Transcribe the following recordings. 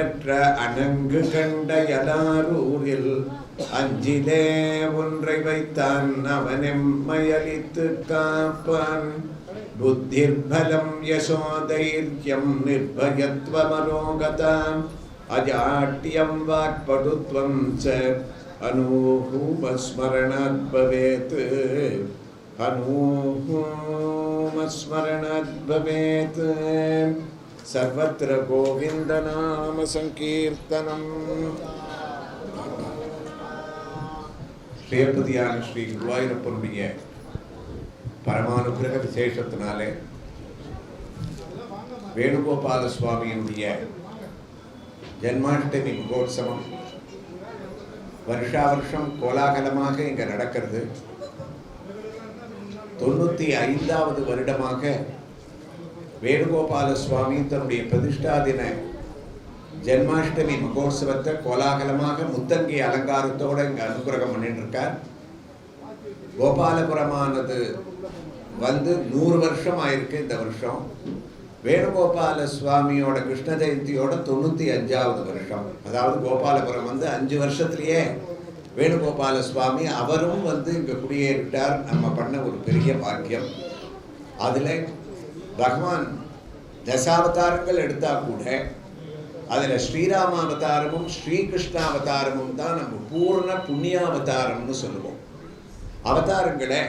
அஞ்சற்ற அணங்கு கண்ட யலாரூரில் அஞ்சிலே ஒன்றை வைத்தான் அவனெம்மையளித்து காப்பான். புத்திர்பலம் யசோதைர்யம் நிர்பயத்வமரோகதாம் அஜாட்யம் வாக்படுத்வம் ச அனூஹூமஸ்மரணாத் பவேத். அனூஹூமஸ்மரணாத் பவேத். சர்வத்ர கோவிந்த நாம சங்கீர்த்தனம். ஸ்ரீபதியான ஸ்ரீ குருவாயூரப்பனுடைய பரமானுகிரக விசேஷத்தினாலே வேணுகோபால சுவாமியினுடைய ஜென்மாஷ்டமி மகோத்சவம் வருஷா வருஷம் கோலாகலமாக இங்கே நடக்கிறது. 95வது வருடமாக வேணுகோபால சுவாமி தன்னுடைய பிரதிஷ்டா தின ஜென்மாஷ்டமி மகோத்சவத்தை கோலாகலமாக முத்தங்கி அலங்காரத்தோடு இங்கே அனுகிரகம் பண்ணிட்டு இருக்கார். கோபாலபுரமானது வந்து 100 வருஷம் ஆயிருக்கு. இந்த வருஷம் வேணுகோபால சுவாமியோட கிருஷ்ண ஜெயந்தியோட 95வது வருஷம். அதாவது கோபாலபுரம் வந்து 5 வருஷத்துலேயே வேணுகோபால சுவாமி அவரும் வந்து இங்கே குடியேறிட்டார். நம்ம பண்ண ஒரு பெரிய பாக்கியம். அதில் பகவான் தசாவதாரங்கள் எடுத்தால் கூட அதில் ஸ்ரீராம அவதாரமும் ஸ்ரீகிருஷ்ணாவதாரமும் தான் நம்ம பூர்ண புண்ணியாவதாரம்னு சொல்லுவோம். அவதாரங்களை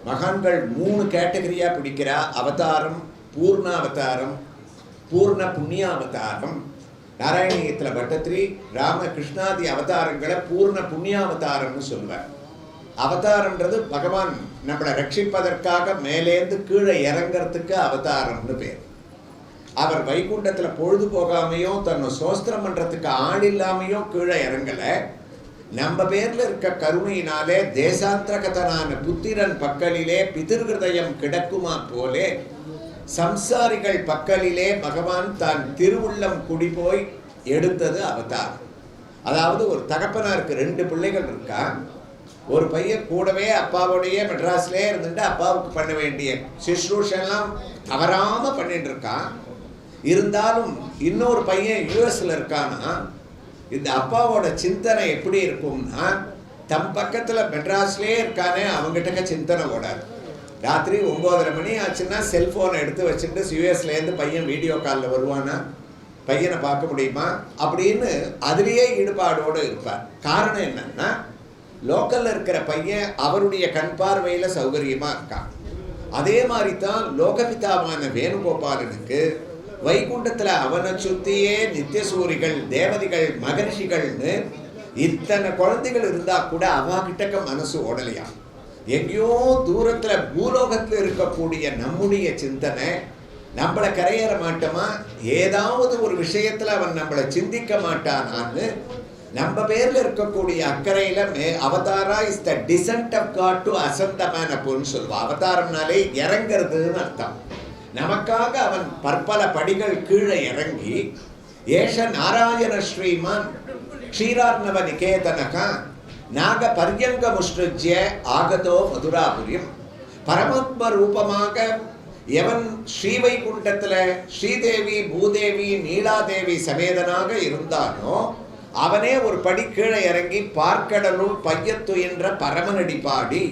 மகான்கள் 3 கேட்டகரியாக பிடிக்கிறா. அவதாரம், பூர்ணாவதாரம், பூர்ண புண்ணியாவதாரம். நாராயணியத்தில் பட்டத்திரி ராமகிருஷ்ணாதி அவதாரங்களை பூர்ண புண்ணியாவதாரம்னு சொல்லுவார். அவதாரன்றது பகவான் நம்மளை ரட்சிப்பதற்காக மேலேந்து கீழே இறங்கிறதுக்கு அவதாரம்னு பேர். அவர் வைகுண்டத்தில் பொழுது போகாமையோ தன்னை சோஸ்திரம் பண்ணுறதுக்கு ஆள் இல்லாமையோ கீழே இறங்கலை. நம்ம பேரில் இருக்க கருணையினாலே தேசாந்திரகதனான புத்திரன் பக்கலிலே பிதிர்கிருதயம் கிடக்குமா போலே சம்சாரிகள் பக்கலிலே பகவான் தான் திருவுள்ளம் குடி போய் எடுத்தது அவதாரம். அதாவது ஒரு தகப்பனாருக்கு 2 பிள்ளைகள் இருக்கா. ஒரு பையன் கூடவே அப்பாவோடையே மெட்ராஸ்லேயே இருந்துட்டு அப்பாவுக்கு பண்ண வேண்டிய சிஸ்ரூஷெல்லாம் தவறாமல் பண்ணிட்டு இருக்கான். இருந்தாலும் இன்னொரு பையன் யூஎஸில் இருக்கான்னா இந்த அப்பாவோட சிந்தனை எப்படி இருக்கும்னா தம் பக்கத்தில் மெட்ராஸ்லேயே இருக்கானே அவங்ககிட்ட சிந்தனை ஓடாது. ராத்திரி 9:30 மணி ஆச்சுன்னா செல்ஃபோனை எடுத்து வச்சுட்டு யூஎஸ்லேருந்து பையன் வீடியோ காலில் வருவானா, பையனை பார்க்க முடியுமா அப்படின்னு அதுலேயே ஈடுபாடோடு இருப்பார். காரணம் என்னன்னா லோக்கலில் இருக்கிற பையன் அவருடைய கண் பார்வையில் சௌகரியமாக இருக்கான். அதே மாதிரி தான் லோகபிதாவான வேணுகோபாலனுக்கு வைகுண்டத்தில் அவனை சுற்றியே நித்தியசூரிகள், தேவதைகள், மகரிஷிகள்னு இத்தனை குழந்தைகள் இருந்தால் கூட அவகிட்டக்க மனசு ஓடலையா. எங்கேயோ தூரத்தில் பூலோகத்தில் இருக்கக்கூடிய நம்முடைய சிந்தனை நம்மளை கரையேற மாட்டோமா, ஏதாவது ஒரு விஷயத்தில் அவன் நம்மளை சிந்திக்க மாட்டானான்னு நம்ம பேரில் இருக்கக்கூடிய அக்கறையில் avatara is the descent of God to அசந்த மேன் அப்படின்னு சொல்லுவான். அவதாரம்னாலே இறங்கிறதுன்னு அர்த்தம். நமக்காக அவன் பற்பல படிகள் கீழே இறங்கி ஏஷ நாராயண ஸ்ரீமான் க்ஷீரார்ணவ நிகேதனகா நாக பர்யங்க முஷ்ருஜ்ய ஆகதோ மதுராபுரியம். பரமாத்ம ரூபமாக எவன் ஸ்ரீவைகுண்டத்தில் ஸ்ரீதேவி, பூதேவி, நீலாதேவி சமேதனாக இருந்தானோ அவனே ஒரு படி கீழே இறங்கி பார்க்கடலுள் பையத்துயின்ற பரமனடி பாடி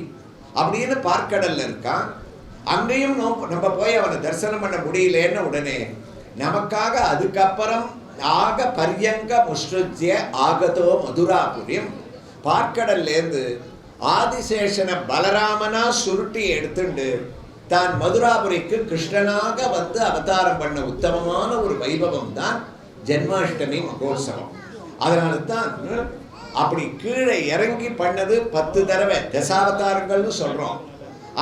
அப்படின்னு பார்க்கடல்ல இருக்கான். அங்கேயும் நம்ம போய் அவனை தரிசனம் பண்ண முடியலன்னு உடனே நமக்காக அதுக்கப்புறம் ஆக பர்யங்க முஷ்ருஜ்ய ஆகதோ மதுராபுரியம் பார்க்கடல்லேருந்து ஆதிசேஷனை பலராமனா சுருட்டி எடுத்துண்டு தான் மதுராபுரிக்கு கிருஷ்ணனாக வந்து அவதாரம் பண்ண உத்தமமான ஒரு வைபவம் தான் ஜென்மாஷ்டமி மகோத்சவம். அதனால தான் அப்படி கீழே இறங்கி பண்ணது 10 தடவை தசாவதாரங்கள்னு சொல்கிறோம்.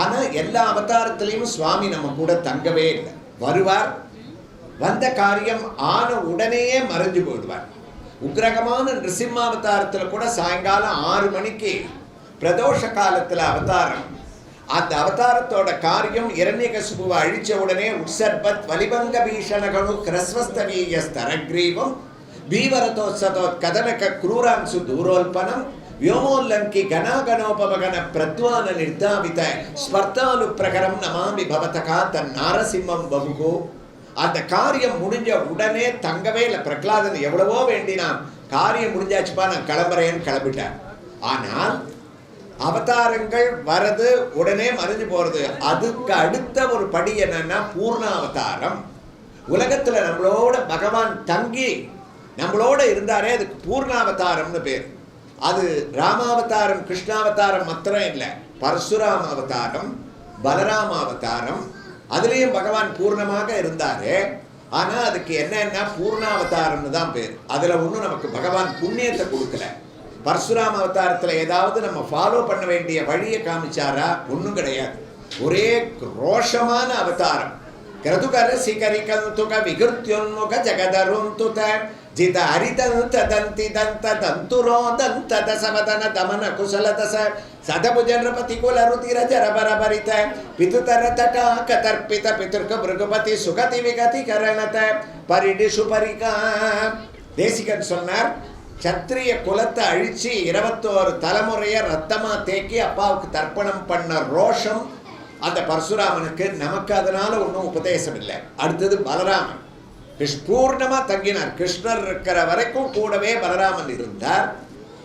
ஆனால் எல்லா அவதாரத்திலையும் சுவாமி நம்ம கூட தங்கவே இல்லை. வருவார், வந்த காரியம் ஆன உடனேயே மறைஞ்சு போயிடுவார். உக்ரகமான நிருசிம்மாவதாரத்தில் கூட சாயங்காலம் 6 மணிக்கு பிரதோஷ காலத்தில் அவதாரம். அந்த அவதாரத்தோட காரியம் இரண்யகசிபுவை அழிச்ச உடனே உற்சர்பத் வலிபங்க பீஷணகனு கிரஸ்வஸ்தவீய ஸ்தரக்ரீவம் பீவரதோத்சதோத் கதனக க்ரூரான்சு தூரோல்பனம் व्योमोल्लंकी गणागणोपमगण प्रद्वान निर्धावित स्पर्धानु प्रकरम नमामि भवतका तन्नारसिंहं बहुगो அந்த காரியம் முடிஞ்ச உடனே தங்கவே இல்லை. பிரகலாதன் எவ்வளவோ வேண்டினான், காரியம் முடிஞ்சாச்சுப்பா நான் கிளம்புறேன்னு கிளம்பிட்டார். ஆனால் அவதாரங்கள் வரது உடனே மறைஞ்சு போறது. அதுக்கு அடுத்த ஒரு படி என்னன்னா பூர்ண அவதாரம். உலகத்துல நம்மளோட பகவான் தங்கி நம்மளோட இருந்தாரே, அதுக்கு பூர்ண அவதாரம்னு பேர். அது ராமாவதாரம் கிருஷ்ணாவதாரம் மாத்திரம் இல்லை, பரசுராம அவதாரம், பலராம அவதாரம், அதுலேயும் பகவான் பூர்ணமாக இருந்தாரு. ஆனால் அதுக்கு என்னன்னா பூர்ணாவதாரம்னு தான் பேர். அதில் ஒன்றும் நமக்கு பகவான் புண்ணியத்தை கொடுக்கல. பரசுராம அவதாரத்தில் ஏதாவது நம்ம ஃபாலோ பண்ண வேண்டிய வழியை காமிச்சாரா? ஒன்றும் கிடையாது. ஒரே ரோஷமான அவதாரம். கிரதுகர சிகரிகந்துக விகிருத்யோன்முக ஜகதருந்துத ஜித ஹரிதந்த தந்தி தந்த தந்துரோ தந்த தசவதன தமன குசலதச சதபுஜனபதி குலருதிர ஜரபரபரித பிதுதர தடா கதர்பித பிதுர்க மிருகபதி சுகதி விகதி கரணத பரிடி சுபரிகா. தேசிகன் சொன்னார், சத்திரிய குலத்தை அழிச்சு 21 தலைமுறையை ரத்தமா தேக்கி அப்பாவுக்கு தர்ப்பணம் பண்ண ரோஷம் அந்த பரசுராமனுக்கு. நமக்கு அதனால ஒன்றும் உபதேசம் இல்லை. அடுத்தது பலராமன் பூர்ணமா தங்கினார். கிருஷ்ணர் இருக்கிற வரைக்கும் கூடவே பலராமன் இருந்தார்.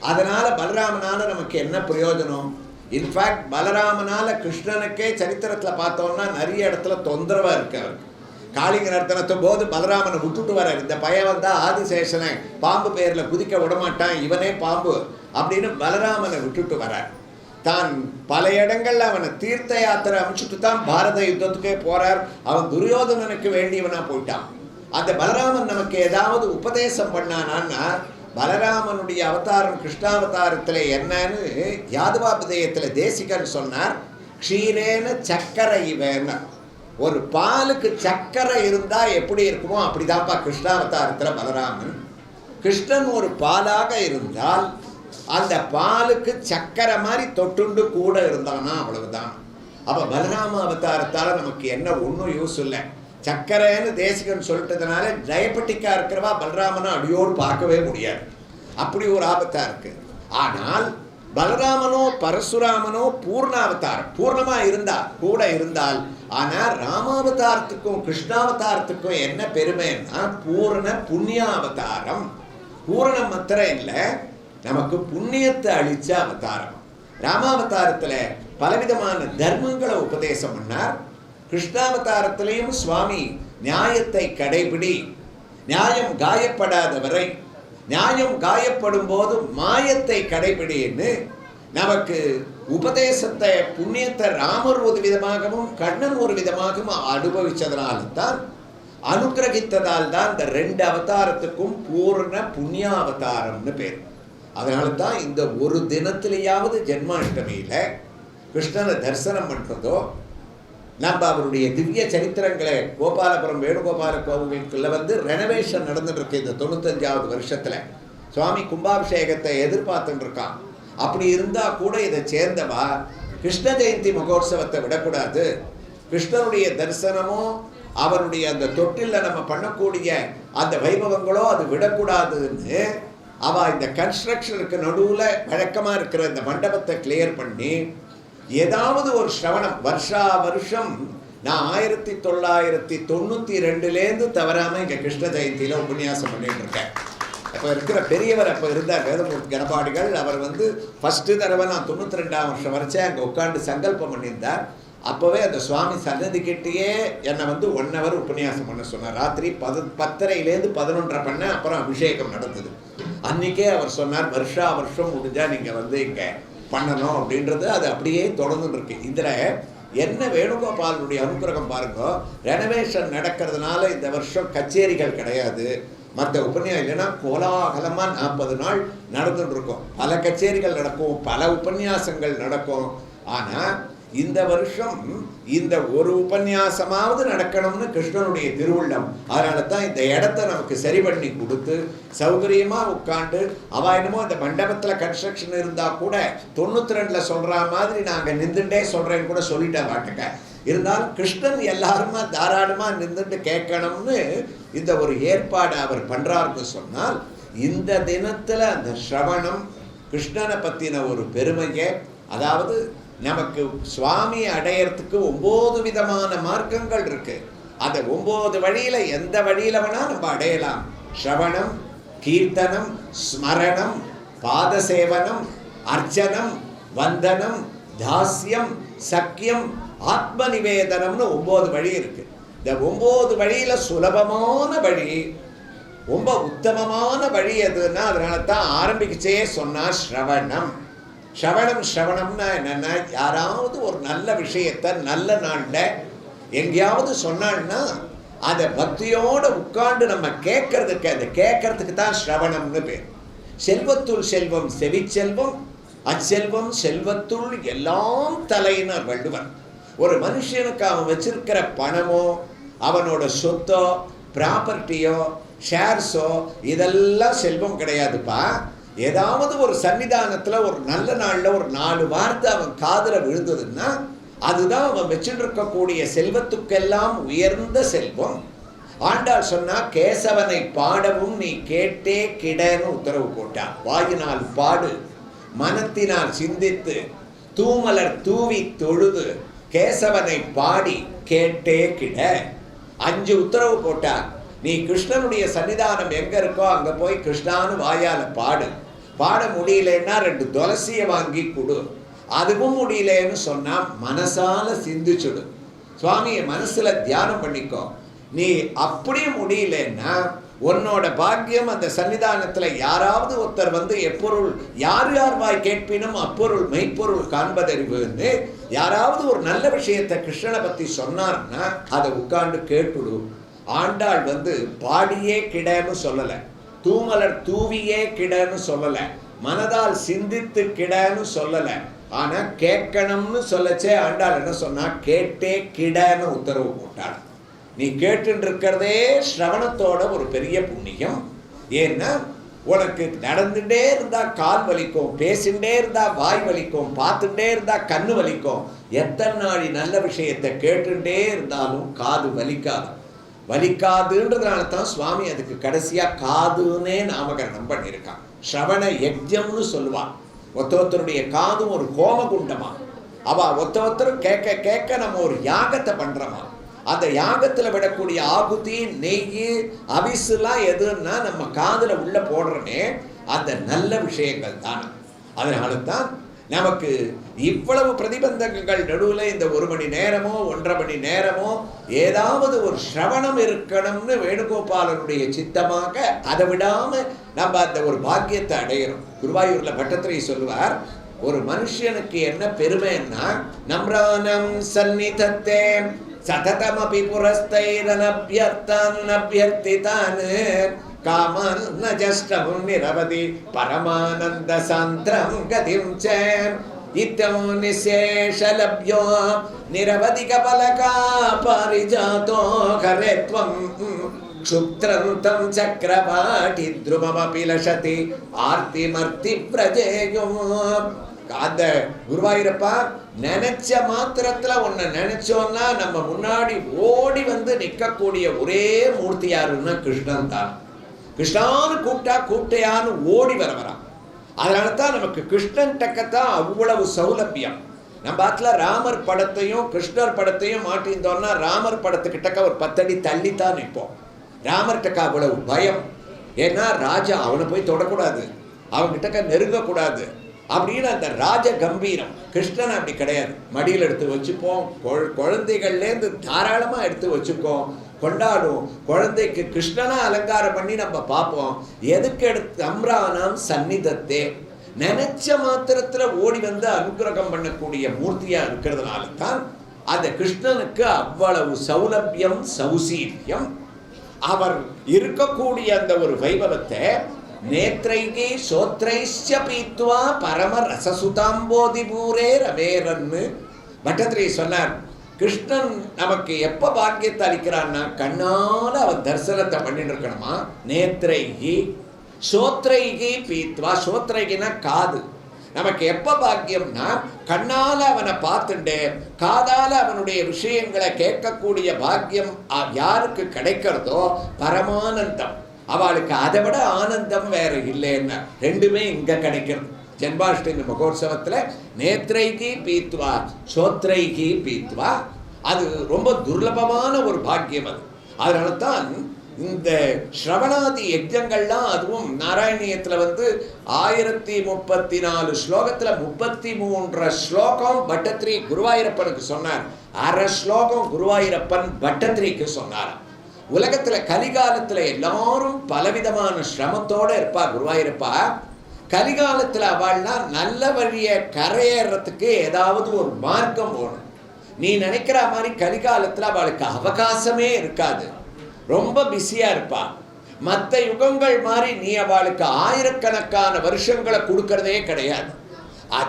அதனால பலராமனால நமக்கு என்ன பிரயோஜனம்? இன்ஃபேக்ட் பலராமனால கிருஷ்ணனுக்கே சரித்திரத்தில் பார்த்தோம்னா நிறைய இடத்துல தொந்தரவா இருக்கு. அவருக்கு காளிங்க நர்த்தனத்தும் போது பலராமனை விட்டுட்டு வர்றார். இந்த பையன் வந்தா ஆதிசேஷனை பாம்பு பேர்ல குதிக்க விடமாட்டான், இவனே பாம்பு அப்படின்னு பலராமனை விட்டுட்டு வர்றார். தான் பல இடங்கள்ல அவனை தீர்த்த யாத்திரை அமைச்சுட்டு தான் பாரத யுத்தத்துக்கே போறார். அவன் துரியோதனனுக்கு வேண்டியவனா போயிட்டான். அந்த பலராமன் நமக்கு ஏதாவது உபதேசம் பண்ணானான்னா, பலராமனுடைய அவதாரம் கிருஷ்ணாவதாரத்தில் என்னன்னு யாதவாபிதயத்தில் தேசிகன் சொன்னார், க்ஷீரேன சக்கரை இவன். ஒரு பாலுக்கு சக்கரை இருந்தா எப்படி இருக்குமோ அப்படிதான்ப்பா கிருஷ்ணாவதாரத்தில் பலராமன். கிருஷ்ணன் ஒரு பாலாக இருந்தால் அந்த பாலுக்கு சக்கரை மாதிரி தொட்டுண்டு கூட இருந்தானா அவ்வளவுதான். அப்ப பலராம அவதாரத்தால நமக்கு என்ன ஒன்றும் யூஸ் இல்லை. சக்கரைன்னு தேசிகன் சொல்லிட்டதுனால டயபெட்டிக்கா இருக்கிறவா பலராமனை அடியோடு பார்க்கவே முடியாது. அப்படி ஒரு ஆபத்தா இருக்கு. ஆனால் பலராமனோ பரசுராமனோ பூர்ணாவதாரம் பூர்ணமா கூட இருந்தால். ஆனால் ராமாவதாரத்துக்கும் கிருஷ்ணாவதாரத்துக்கும் என்ன பெருமைன்னா பூர்ண புண்ணியாவதாரம். பூரணம் மாத்திரம் இல்லை, நமக்கு புண்ணியத்தை அளிச்ச அவதாரம். ராமாவதாரத்தில் பலவிதமான தர்மங்களை உபதேசம் பண்ணார். கிருஷ்ணாவதாரத்திலையும் சுவாமி நியாயத்தை கடைபிடி, நியாயம் காயப்படாத வரை, நியாயம் காயப்படும் போது மாயத்தை கடைபிடின்னு நமக்கு உபதேசத்தை புண்ணியத்தை ராமர் ஒரு விதமாகவும் கண்ணன் ஒரு விதமாகவும் அனுபவிச்சதனால்தான் அனுகிரகித்ததால் தான் இந்த 2 அவதாரத்துக்கும் பூர்ண புண்ணியாவதாரம்னு பேர். அதனால தான் இந்த ஒரு தினத்திலேயாவது ஜென்மாஷ்டமியில கிருஷ்ணனை தரிசனம் பண்றதோ, நம்ம அவருடைய திவ்ய சரித்திரங்களை கோபாலபுரம் வேணுகோபால கோவிலுக்குள்ள ரெனோவேஷன் நடந்துட்டு இருக்கு. இந்த 95வது வருஷத்துல சுவாமி கும்பாபிஷேகத்தை எதிர்பார்த்துட்டு இருக்கான். அப்படி இருந்தா கூட இதை சேர்ந்தவா கிருஷ்ண ஜெயந்தி மகோத்சவத்தை விடக்கூடாது. கிருஷ்ணனுடைய தரிசனமோ அவருடைய அந்த தொட்டில நம்ம பண்ணக்கூடிய அந்த வைபவங்களோ அது விடக்கூடாதுன்னு அவ இந்த கன்ஸ்ட்ரக்ஷனுக்கு நடுவுல வழக்கமா இருக்கிற இந்த மண்டபத்தை கிளியர் பண்ணி ஏதாவது ஒரு ஸ்ரவணம் வருஷம் நான் 1992 தவறாம இங்க கிருஷ்ண ஜெயந்தியில உபன்யாசம் பண்ணிட்டு இருக்கேன். அப்ப இருக்கிற பெரியவர் அப்ப இருந்தார் வேதமூர்த்தி கணபாடிகள். அவர் ஃபர்ஸ்ட் தடவை நான் 92ஆம் வருஷம் வரைச்சேன் அங்க உட்காந்து சங்கல்பம் பண்ணியிருந்தார். அப்போவே அந்த சுவாமி சன்னதிக்கிட்டேயே என்னை 1 hour உபன்யாசம் பண்ண சொன்னார். ராத்திரி 10:30 11:30 பண்ண. அப்புறம் அபிஷேகம் நடந்தது. அன்னைக்கே அவர் சொன்னார், வருஷம் முடிஞ்சா நீங்க இங்க பண்ணணும் அப்படின்றது. அது அப்படியே தொடர்ந்து இருக்கு. இதுல என்ன வேணுகோபாலனுடைய அனுகிரகம் பாருங்க. ரெனோவேஷன் நடக்கிறதுனால இந்த வருஷம் கச்சேரிகள் கிடையாது. மற்ற உபன்யாசம் இல்லைன்னா கோலாகலமா 40 நாள் நடந்துட்டு இருக்கும். பல கச்சேரிகள் நடக்கும், பல உபன்யாசங்கள் நடக்கும். ஆனா இந்த வருஷம் இந்த ஒரு உபன்யாசமாவது நடக்கணும்னு கிருஷ்ணனுடைய திருவுள்ளம். அதனால தான் இந்த இடத்த நமக்கு சரி பண்ணி கொடுத்து சௌகரியமா உட்காந்து அவ என்னமோ இந்த மண்டபத்துல கன்ஸ்ட்ரக்ஷன் இருந்தா கூட 92ல சொல்ற மாதிரி நாங்க நின்றுட்டே சொல்றேன்னு கூட சொல்லிட்டேன் வாட்டுக்க. இருந்தாலும் கிருஷ்ணன் எல்லாருமா தாராளமா நின்றுட்டு கேட்கணும்னு இந்த ஒரு ஏற்பாடு அவர் பண்றாருன்னு சொன்னால், இந்த தினத்துல அந்த ஸ்ரவணம் கிருஷ்ணனை பத்தின ஒரு பெருமையை, அதாவது நமக்கு சுவாமி அடையறதுக்கு 9 விதமான மார்க்கங்கள் இருக்கு. அதை 9 வழியில எந்த வழியில வேணா நம்ம அடையலாம். ஸ்ரவணம், கீர்த்தனம், ஸ்மரணம், பாதசேவனம், அர்ச்சனம், வந்தனம், தாஸ்யம், சக்கியம், ஆத்ம நிவேதனம்னு 9 வழி இருக்கு. இந்த 9 வழியில சுலபமான வழி, ரொம்ப உத்தமமான வழி எதுன்னா அதனால தான் ஆரம்பிச்சே சொன்னா ஸ்ரவணம். ஸ்ரவணம்னா என்னன்னா, யாராவது ஒரு நல்ல விஷயத்தை நல்ல நாள்ல எங்கேயாவது சொன்னான்னா அதை பக்தியோட உட்கார்ந்து நம்ம கேட்கறதுக்கு, அந்த கேட்கறதுக்கு தான் ஸ்ரவணம்னு பேர். செல்வத்துள் செல்வம் செவிச்செல்வம், அச்செல்வம் செல்வத்துள் எல்லாம் தலைன்னு வள்ளுவர். ஒரு மனுஷனுக்கு அவன் வச்சிருக்கிற பணமோ அவனோட சொத்தோ ப்ராப்பர்ட்டியோ ஷேர்ஸோ இதெல்லாம் செல்வம் கிடையாதுப்பா. ஏதாவது ஒரு சன்னிதானத்தில் ஒரு நல்ல நாளில் ஒரு 4 வார்த்தை அவன் காதில் விழுந்ததுன்னா அதுதான் அவன் வச்சுட்டு இருக்கக்கூடிய செல்வத்துக்கெல்லாம் உயர்ந்த செல்வம். ஆண்டாள் சொன்னா, கேசவனை பாடவும் நீ கேட்டே கிடன்னு உத்தரவு போட்டான். வாயினால் பாடு, மனத்தினால் சிந்தித்து, தூமலர் தூவி தொழுது, கேசவனை பாடி கேட்டே கிட. 5 உத்தரவு போட்டார். நீ கிருஷ்ணனுடைய சன்னிதானம் எங்க இருக்கோ அங்க போய் கிருஷ்ணான்னு வாயால பாடு. பாட முடியலன்னா 2 துளசியை வாங்கி கொடு. அதுவும் முடியலன்னு சொன்னா மனசால சிந்திச்சுடு. சுவாமியை மனசுல தியானம் பண்ணிக்கோ. நீ அப்படியே முடியலன்னா உன்னோட பாக்கியம் அந்த சன்னிதானத்துல யாராவது ஒருத்தர் வந்து எப்பொருள் யார் யார் வாய் கேட்பினும் அப்பொருள் மெய்ப்பொருள் காண்பதறிவுன்னு யாராவது ஒரு நல்ல விஷயத்தை கிருஷ்ணனை பத்தி சொன்னார்னா அதை உட்கார்ந்து கேட்டுடு. ஆண்டாள் வந்து பாடியே கிடன்னு சொல்லல, தூமலர் தூவியே கிடன்னு சொல்லல, மனதால் சிந்தித்து கிடன்னு சொல்லல. ஆனா கேட்கணும்னு சொல்லச்சே ஆண்டாள் என்ன சொன்னா, கேட்டே கிடன்னு உத்தரவு போட்டாள். நீ கேட்டு இருக்கிறதே ஸ்ரவணத்தோட ஒரு பெரிய புண்ணியம். ஏன்னா உனக்கு நடந்துட்டே இருந்தா கால் வலிக்கும், பேசிண்டே இருந்தா வாய் வலிக்கும், பார்த்துட்டே இருந்தா கண்ணு வலிக்கும். எத்தனை நாளி நல்ல விஷயத்தை கேட்டுட்டே இருந்தாலும் காது வலிக்காதுன்றதுனால தான் சுவாமி அதுக்கு கடைசியா காதுன்னே நாமகரணம் பண்ணியிருக்கான். ஸ்ரவண யஜ்யம்னு சொல்லுவான். ஒருத்தருடைய காதும் ஒரு ஹோமகுண்டமா. அவ ஒருத்தரும் கேட்க கேட்க நம்ம ஒரு யாகத்தை பண்றோமா. அந்த யாகத்துல விடக்கூடிய ஆகுதி, நெய், அவிசுலாம் எதுன்னா நம்ம காதுல உள்ள போடுறோமே அந்த நல்ல விஷயங்கள் தான். அதனால தான் நமக்கு இவ்வளவு பிரதிபந்தங்கள் நடுவில் இந்த 1 மணி நேரமோ 1.5 மணி நேரமோ ஏதாவது ஒரு ஸ்ரவணம் இருக்கணும்னு வேணுகோபாலனுடைய சித்தமாக அதை விடாம நம்ம அந்த ஒரு பாக்கியத்தை அடையிறோம். குருவாயூர்ல பட்டத்திரை சொல்லுவார், ஒரு மனுஷனுக்கு என்ன பெருமைன்னா, நம்ரானம் சந்நிதத்தே சததமபி புரஸ்தைரனப்யர்த்தான் அப்யர்த்திதான் காமன் நஜஷ்டமும் நிரவதி பரமானந்த சாந்திரம் கதிம் ச இத்தம் நிசேஷலப்யோ நிரவதிக பலகா பாரிஜாதோ ஹரேத்வம் க்ஷுப்த்ரந்தம் சக்கரவாட்டி த்ருமமபி லஷதி ஆர்த்திமர்த்தி பிரஜேயோ. அந்த குருவாயூரப்பா நினைச்ச மாத்திரத்துல உன்னை நினைச்சோன்னா நம்ம முன்னாடி ஓடி வந்து நிற்கக்கூடிய ஒரே மூர்த்தி யாருன்னா கிருஷ்ணன் தான். கிருஷ்ணான்னு கூப்பிட்டையான்னு ஓடி வரவரான். அதனால தான் நமக்கு கிருஷ்ணன் டக்கத்தான் அவ்வளவு சௌலபியம். நம்ம ஆத்துல ராமர் படத்தையும் கிருஷ்ணர் படத்தையும் மாட்டியிருந்தோம்னா ராமர் படத்துக்கிட்டக்க ஒரு 10 அடி தள்ளித்தான் நிற்போம். ராமர் டக்கா அவ்வளவு பயம். ஏன்னா ராஜா அவனை போய் தொடக்கூடாது, அவன்கிட்டக்க நெருங்கக்கூடாது அப்படின்னு அந்த ராஜ கம்பீரம். கிருஷ்ணன் அப்படி கிடையாது. மடியில் எடுத்து வச்சுப்போம், குழந்தைகள்லேருந்து தாராளமாக எடுத்து வச்சுப்போம், கொண்டாடுவோம். குழந்தைக்கு கிருஷ்ணனா அலங்காரம் பண்ணி நம்ம பார்ப்போம். எதுக்கு எடுத்து அம்ரானாம் சந்நிதத்தே, நினைச்ச மாத்திரத்துல ஓடி வந்து அனுகிரகம் பண்ணக்கூடிய மூர்த்தியா இருக்கிறதுனால தான் அந்த கிருஷ்ணனுக்கு அவ்வளவு சௌலபியம் சௌசீல்யம். அவர் இருக்கக்கூடிய அந்த ஒரு வைபவத்தை நேத்ரைகி சோத்ரைஷ்ய பீத்வா பரம ரசசுதாம்போதி பூரே ரவேரன்னு பட்டத்திரி சொன்னார். கிருஷ்ணன் நமக்கு எப்ப பாக்கியத்தை அளிக்கிறான்னா கண்ணால அவன் தரிசனத்தை பண்ணிட்டு இருக்கணுமா. நேத்ரைகி சோத்ரைகி பீத்வா, சோத்ரைகினா காது. நமக்கு எப்ப பாக்கியம்னா கண்ணால அவனை பார்த்துட்டு காதால அவனுடைய விஷயங்களை கேட்கக்கூடிய பாக்கியம் யாருக்கு கிடைக்கிறதோ பரமானந்தம். அவளுக்கு அதை விட ஆனந்தம் வேற இல்லைன்னா ரெண்டுமே இங்க கிடைக்கிறது. ஜென்மாஷ்டமி மகோத்சவத்துல நேத்ரைகி பீத்வா சோத்ரைகி பீத்வா, அது ரொம்ப துர்லபமான ஒரு பாக்கியம் அது. அதனால தான் இந்த ஸ்ரவணாதி யஜ்ஞங்கள்லாம், அதுவும் நாராயணியத்தில் 1034 ஸ்லோகத்தில் 33 ஸ்லோகம் பட்டத்ரி குருவாயூரப்பனுக்கு சொன்னார். அரை ஸ்லோகம் குருவாயூரப்பன் பட்டத்ரிக்கு சொன்னார். உலகத்தில் கலிகாலத்தில் எல்லாரும் பலவிதமான சிரமத்தோடு இருப்பா. குருவாயூரப்பா, கலிகாலத்தில் அவள்னா நல்ல வழியை கரையேறத்துக்கு ஏதாவது ஒரு மார்க்கம் போகணும். நீ நினைக்கிற மாதிரி கலிகாலத்தில் அவளுக்கு அவகாசமே இருக்காது, ரொம்ப பிஸியாக இருப்பா. மற்ற யுகங்கள் மாதிரி நீ அவளுக்கு ஆயிரக்கணக்கான வருஷங்களை கொடுக்கறதே கிடையாது.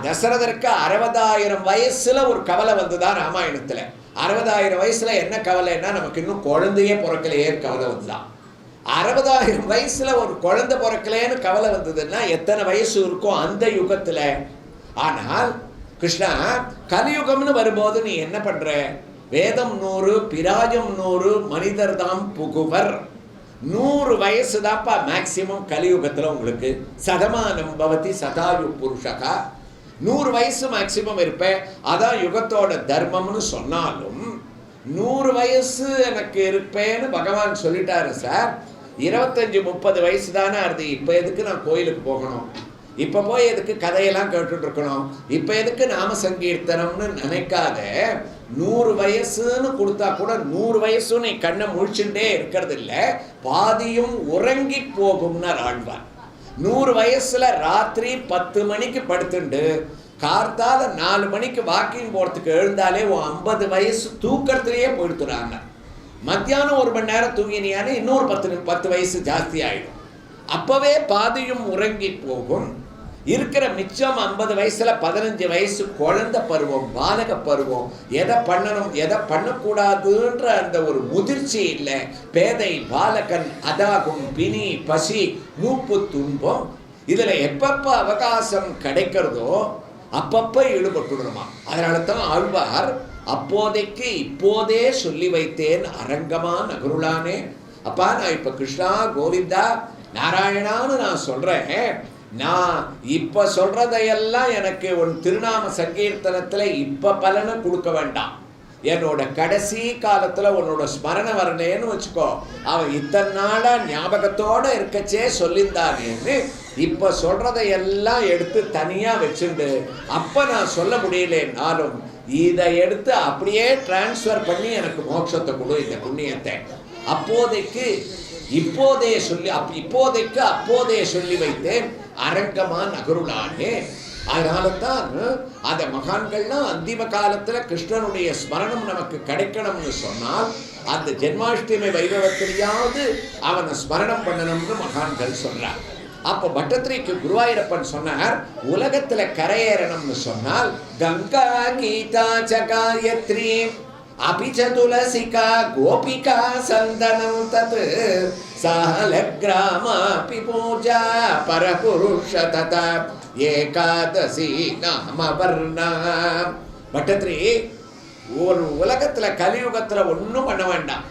தசரதற்கு 60,000 வயசுல ஒரு கவலை வந்துதான் ராமாயணத்தில். 60,000 வயசுல என்ன கவலைன்னா, நமக்கு இன்னும் குழந்தையே பிறக்கலையே கவலை வந்துதான். 60,000 வயசுல ஒரு குழந்தை பிறக்கலேன்னு கவலை வந்ததுன்னா எத்தனை வயசு இருக்கும் அந்த யுகத்துல? ஆனால் கிருஷ்ணா, கலியுகம்னு வரும்போது நீ என்ன பண்ற? வேதம் 100, பிராஜம் 100, மனிதர் தாம் புகுவர். 100 வயசு தான்ப்பா மேக்சிமம் கலியுகத்துல உங்களுக்கு. சதமானம் பவதி சதாயு புருஷகா. 100 வயசு மேக்சிமம் இருப்பேன். அதான் யுகத்தோட தர்மம்னு சொன்னாலும் 100 வயசு எனக்கு இருப்பேன்னு பகவான் சொல்லிட்டாரு சார். 25-30 வயசு தானே அது. இப்போ எதுக்கு நான் கோயிலுக்கு போகணும்? இப்போ போய் எதுக்கு கதையெல்லாம் கேட்டுட்டு இருக்கணும்? இப்போ எதுக்கு நாம சங்கீர்த்தனம்னு நினைக்காத. 100 வயசுன்னு கொடுத்தா கூட 100 வயசு நீ கண்ணை முழிச்சுட்டே இருக்கிறது இல்லை, பாதியும் உறங்கி போகும்னு ஆழ்வார். 100 வயசுல ராத்திரி 10 மணிக்கு படுத்துண்டு கார்த்தால 4 மணிக்கு வாக்கிங் போறதுக்கு எழுந்தாலே 50 வயசு தூக்கத்திலேயே போயிடுத்துறாங்க. மத்தியானம் 1 மணி நேரம் தூங்கினியானே இன்னொரு 10 வயசு ஜாஸ்தி ஆயிடும். அப்பவே பாதியும் உறங்கி போகும். இருக்கிற மிச்சம் 50 வயசுல 15 வயசு குழந்தை பருவம், பாலக பருவம். எதை பண்ணணும் எதை பண்ணக்கூடாதுன்ற அந்த ஒரு முதிர்ச்சி இல்லை. பேதை பாலகன் அதாகும் பிணி பசி மூப்பு துன்பம். இதுல எப்பப்ப அவகாசம் கிடைக்கிறதோ அப்பப்ப ஈடுபட்டுடணுமா. அதனால தான் ஆழ்வார் அப்போதைக்கு இப்போதே சொல்லி வைத்தேன் அரங்கமா நகருளானே. அப்பா, நான் இப்ப கிருஷ்ணா கோவிந்தா நாராயணான்னு நான் சொல்றேன். நான் இப்ப சொல்றதையெல்லாம் எனக்கு உன் திருநாம சங்கீர்த்தனத்துல இப்ப பலனை கொடுக்க வேண்டாம். என்னோட கடைசி காலத்துல உன்னோட ஸ்மரண வரலேன்னு வச்சுக்கோ. அவன் இத்தனை நாளா ஞாபகத்தோட இருக்கச்சே சொல்லியிருந்தானேன்னு இப்ப சொல்றதையெல்லாம் எடுத்து தனியா வச்சுண்டு அப்ப நான் சொல்ல முடியலனாலும் இதை எடுத்து அப்படியே டிரான்ஸ்ஃபர் பண்ணி எனக்கு மோட்சத்தை கொடு, இந்த புண்ணியத்தை. அப்போதைக்கு இப்போதே சொல்லி இப்போதைக்கு அப்போதே சொல்லி வைத்தேன் அரங்கமா நகருளானே. அதனால தான் அந்த மகான்கள்லாம் அந்திம காலத்துல கிருஷ்ணனுடைய ஸ்மரணம் நமக்கு கிடைக்கணும்னு சொன்னால் அந்த ஜென்மாஷ்டமி வைபவத்திலேயாவது அவனை ஸ்மரணம் பண்ணணும்னு மகான்கள் சொல்றார். அப்போ பட்டத்திரிக்கு குருவாயூரப்பன் சொன்னார், உலகத்துல கரையேறணும்னு சொன்னால் கங்கா கீதா சகாயத்ரி அபிச்ச துளசிகா கோபிகா சந்தனம் தத் சாலக்ராமாபி பூஜா பரபுருஷ ததா ஏகாதசி நாம வர்ணா. பட்டத்ரி, ஒரு உலகத்துல கலியுகத்துல ஒன்றும் பண்ண வேண்டாம்.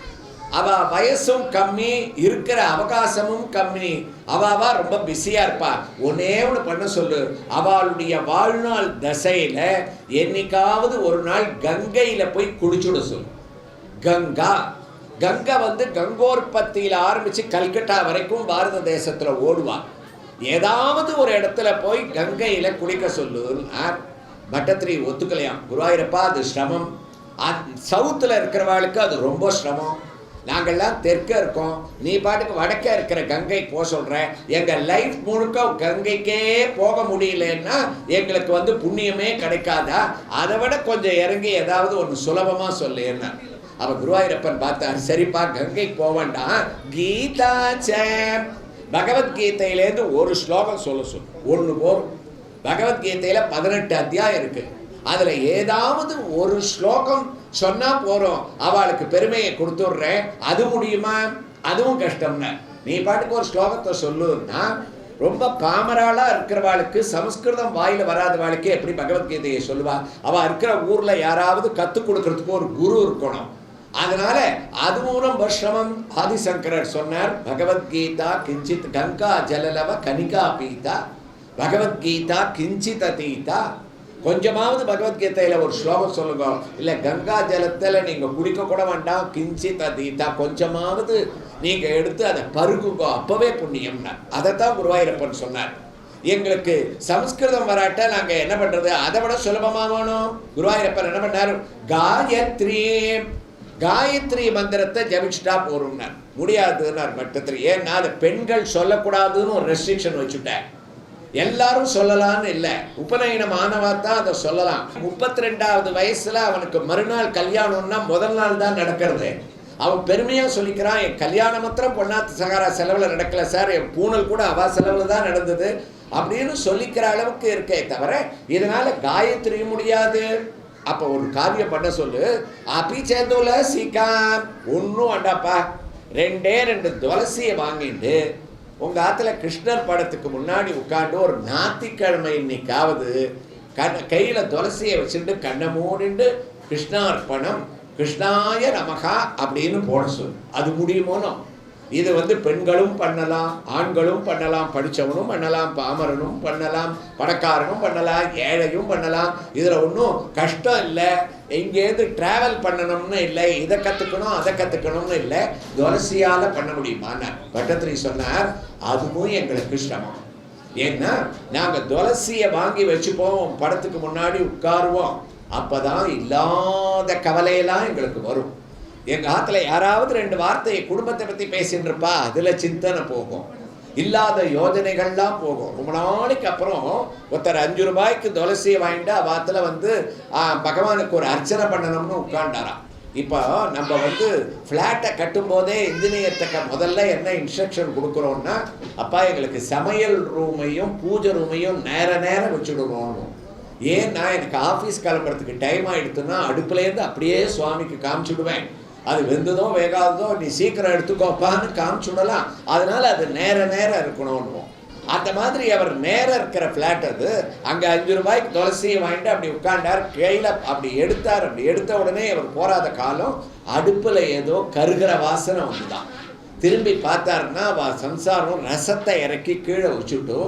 அவ வயசும் கம்மி, இருக்கிற அவகாசமும் கம்மி. அவ ரொம்ப பிஸியா இருப்பா. ஒன்னே ஒன்று பண்ண சொல்லு. அவளுடைய வாழ்நாள் தசையில என்னைக்காவது ஒரு நாள் கங்கையில போய் குளிச்சுட சொல்லு. கங்கை கங்கோற்பத்தியில ஆரம்பிச்சு கல்கட்டா வரைக்கும் பாரத தேசத்துல ஓடுவா. ஏதாவது ஒரு இடத்துல போய் கங்கையில குளிக்க சொல்லு. பட்டத்திரி ஒத்துக்கலையாம். குருவாயூரப்பா, அது சிரமம். சவுத்துல இருக்கிறவாளுக்கு அது ரொம்ப சிரமம். நாங்கள்லாம் தெற்க இருக்கோம், நீ பாட்டுக்கு வடக்க இருக்கிற கங்கை போக சொல்ற. எங்க லைஃப் முழுக்க கங்கைக்கே போக முடியலன்னா எங்களுக்கு புண்ணியமே கிடைக்காதா? அதை விட கொஞ்சம் இறங்கி ஏதாவது ஒன்று சுலபமா சொல்லு என்ன. அவ குருவாயூரப்பன் பார்த்தார், சரிப்பா கங்கைக்கு போவேண்டாம், கீதா பகவத்கீதையிலேருந்து ஒரு ஸ்லோகம் சொல்ல ஒன்று போரும். பகவத்கீதையில 18 அத்தியாயம் இருக்கு. அதுல ஏதாவது ஒரு ஸ்லோகம் சொன்னா போறோம், அவளுக்கு பெருமையை கொடுத்துடுறேன். அது முடியுமா? அதுவும் கஷ்டம்னா. நீ பாட்டுக்கு ஒரு ஸ்லோகத்தை சொல்லுன்னா ரொம்ப பாமராளா இருக்கிறவாளுக்கு, சமஸ்கிருதம் வாயில வராதவாளுக்கு எப்படி பகவத்கீதையை சொல்லுவா? அவ இருக்கிற ஊர்ல யாராவது கத்துக் கொடுக்கறதுக்கு ஒரு குரு இருக்கணும். அதனால அது மூலம் வருஷமம். ஆதிசங்கரர் சொன்னார், பகவத்கீதா கிஞ்சித் கங்கா ஜலலவ கனிகா பீதா, பகவத்கீதா கிஞ்சித் அதீதா. கொஞ்சமாவது பகவத்கீதையில் ஒரு ஸ்லோகம் சொல்லுங்க, இல்லை கங்கா ஜலத்தில் நீங்கள் குடிக்க கூட வேண்டாம், கிஞ்சித் அதீதா கொஞ்சமாவது நீங்கள் எடுத்து அதை பருகுங்க, அப்பவே புண்ணியம்னா. அதைத்தான் குருவாயூரப்பன் சொன்னார். எங்களுக்கு சம்ஸ்கிருதம் வராட்ட நாங்கள் என்ன பண்ணுறது, அதை விட சுலபமாக வேணும். குருவாயூரப்பன் என்ன பண்ணார், காயத்ரி மந்திரத்தை ஜபிச்சுட்டா போறோம்னார். முடியாதுன்னார் மட்டத்தில். ஏன்னா அது பெண்கள் சொல்லக்கூடாதுன்னு ஒரு ரெஸ்ட்ரிக்ஷன் வச்சுட்டேன். எல்லாரும் சொல்லலான்னு இல்லை, உபநயனம் ஆனவா தான் அதை சொல்லலாம். 32வது வயசுல அவனுக்கு மறுநாள் கல்யாணம்னா முதல் நாள் தான் நடக்கிறது. அவன் பெருமையாக சொல்லிக்கிறான், என் கல்யாணம் மாத்திரம் பொன்னாத்து சகாரா செலவில் நடக்கல சார், என் பூனல் கூட அவா செலவில் தான் நடந்தது அப்படின்னு சொல்லிக்கிற அளவுக்கு இருக்கே தவிர இதனால காயத்ரியும் முடியாது. அப்போ ஒரு காரியம் பண்ண சொல்லு, அப்படி சேர்ந்துல சீக்காம் ஒன்றும் வேண்டாப்பா, 2 துளசியை வாங்கிட்டு உங்கள் ஆற்றுல கிருஷ்ணர் படத்துக்கு முன்னாடி உட்காந்து ஒரு ஞாயிற்றுக்கிழமை இன்னைக்காவது கையில் துளசியை வச்சுட்டு கண்ணை மூடிண்டு கிருஷ்ணார்ப்பணம் கிருஷ்ணாய நமகா அப்படின்னு போட சொல்லு. அது முடியுமோனோ? இது பெண்களும் பண்ணலாம், ஆண்களும் பண்ணலாம், படித்தவனும் பண்ணலாம், பாமரனும் பண்ணலாம், பணக்காரனும் பண்ணலாம், ஏழையும் பண்ணலாம். இதில் ஒன்றும் கஷ்டம் இல்லை. எங்கேருந்து ட்ராவல் பண்ணணும்னு இல்லை, இதை கற்றுக்கணும் அதை கற்றுக்கணும்னு இல்லை, துளசியால் பண்ண முடியுமான்னு பட்டத்திரி சொன்னார். அதுவும் எங்களுக்கு சிரமம். ஏன்னா நாங்கள் துளசியை வாங்கி வச்சுப்போம், படத்துக்கு முன்னாடி உட்காருவோம், அப்போ தான் இல்லாத கவலையெல்லாம் எங்களுக்கு வரும். எங்கள் ஆற்றுல யாராவது 2 வார்த்தையை குடும்பத்தை பற்றி பேசின்னு இருப்பா, அதில் சிந்தனை போகும், இல்லாத யோஜனைகள்லாம் போகும். ரொம்ப நாளைக்கு அப்புறம் ஒருத்தர் 5 ரூபாய்க்கு துளசியை வாங்கிட்டு அவாத்தில் பகவானுக்கு ஒரு அர்ச்சனை பண்ணணும்னு உட்காண்டாராம். இப்போ நம்ம ஃப்ளாட்டை கட்டும்போதே இன்ஜினியர்கிட்ட முதல்ல என்ன இன்ஸ்ட்ரக்ஷன் கொடுக்குறோன்னா, அப்பா எங்களுக்கு சமையல் ரூமையும் பூஜை ரூமையும் நேரம் வச்சுடுவோம். ஏன்னா எனக்கு ஆஃபீஸ் கிளம்புறதுக்கு டைம் ஆகிடுதுன்னா அடுப்புலேருந்து அப்படியே சுவாமிக்கு காமிச்சுடுவேன். அது வெந்ததோ வேகாததோ நீ சீக்கிரம் எடுத்துக்கோப்பான்னு காமிச்சுடலாம். அதனால் அது நேரம் இருக்கணும்னு. அந்த மாதிரி அவர் நேரம் இருக்கிற ஃப்ளாட் அது. அங்கே 5 ரூபாய்க்கு துளசியை வாங்கிட்டு அப்படி உட்காண்டார், கையில் அப்படி எடுத்தார். அப்படி எடுத்த உடனே அவர் போகாத காலம் அடுப்பில் ஏதோ கருகிற வாசனை வந்துதான். திரும்பி பார்த்தாருன்னா சம்சாரம் ரசத்தை இறக்கி கீழே வச்சுட்டு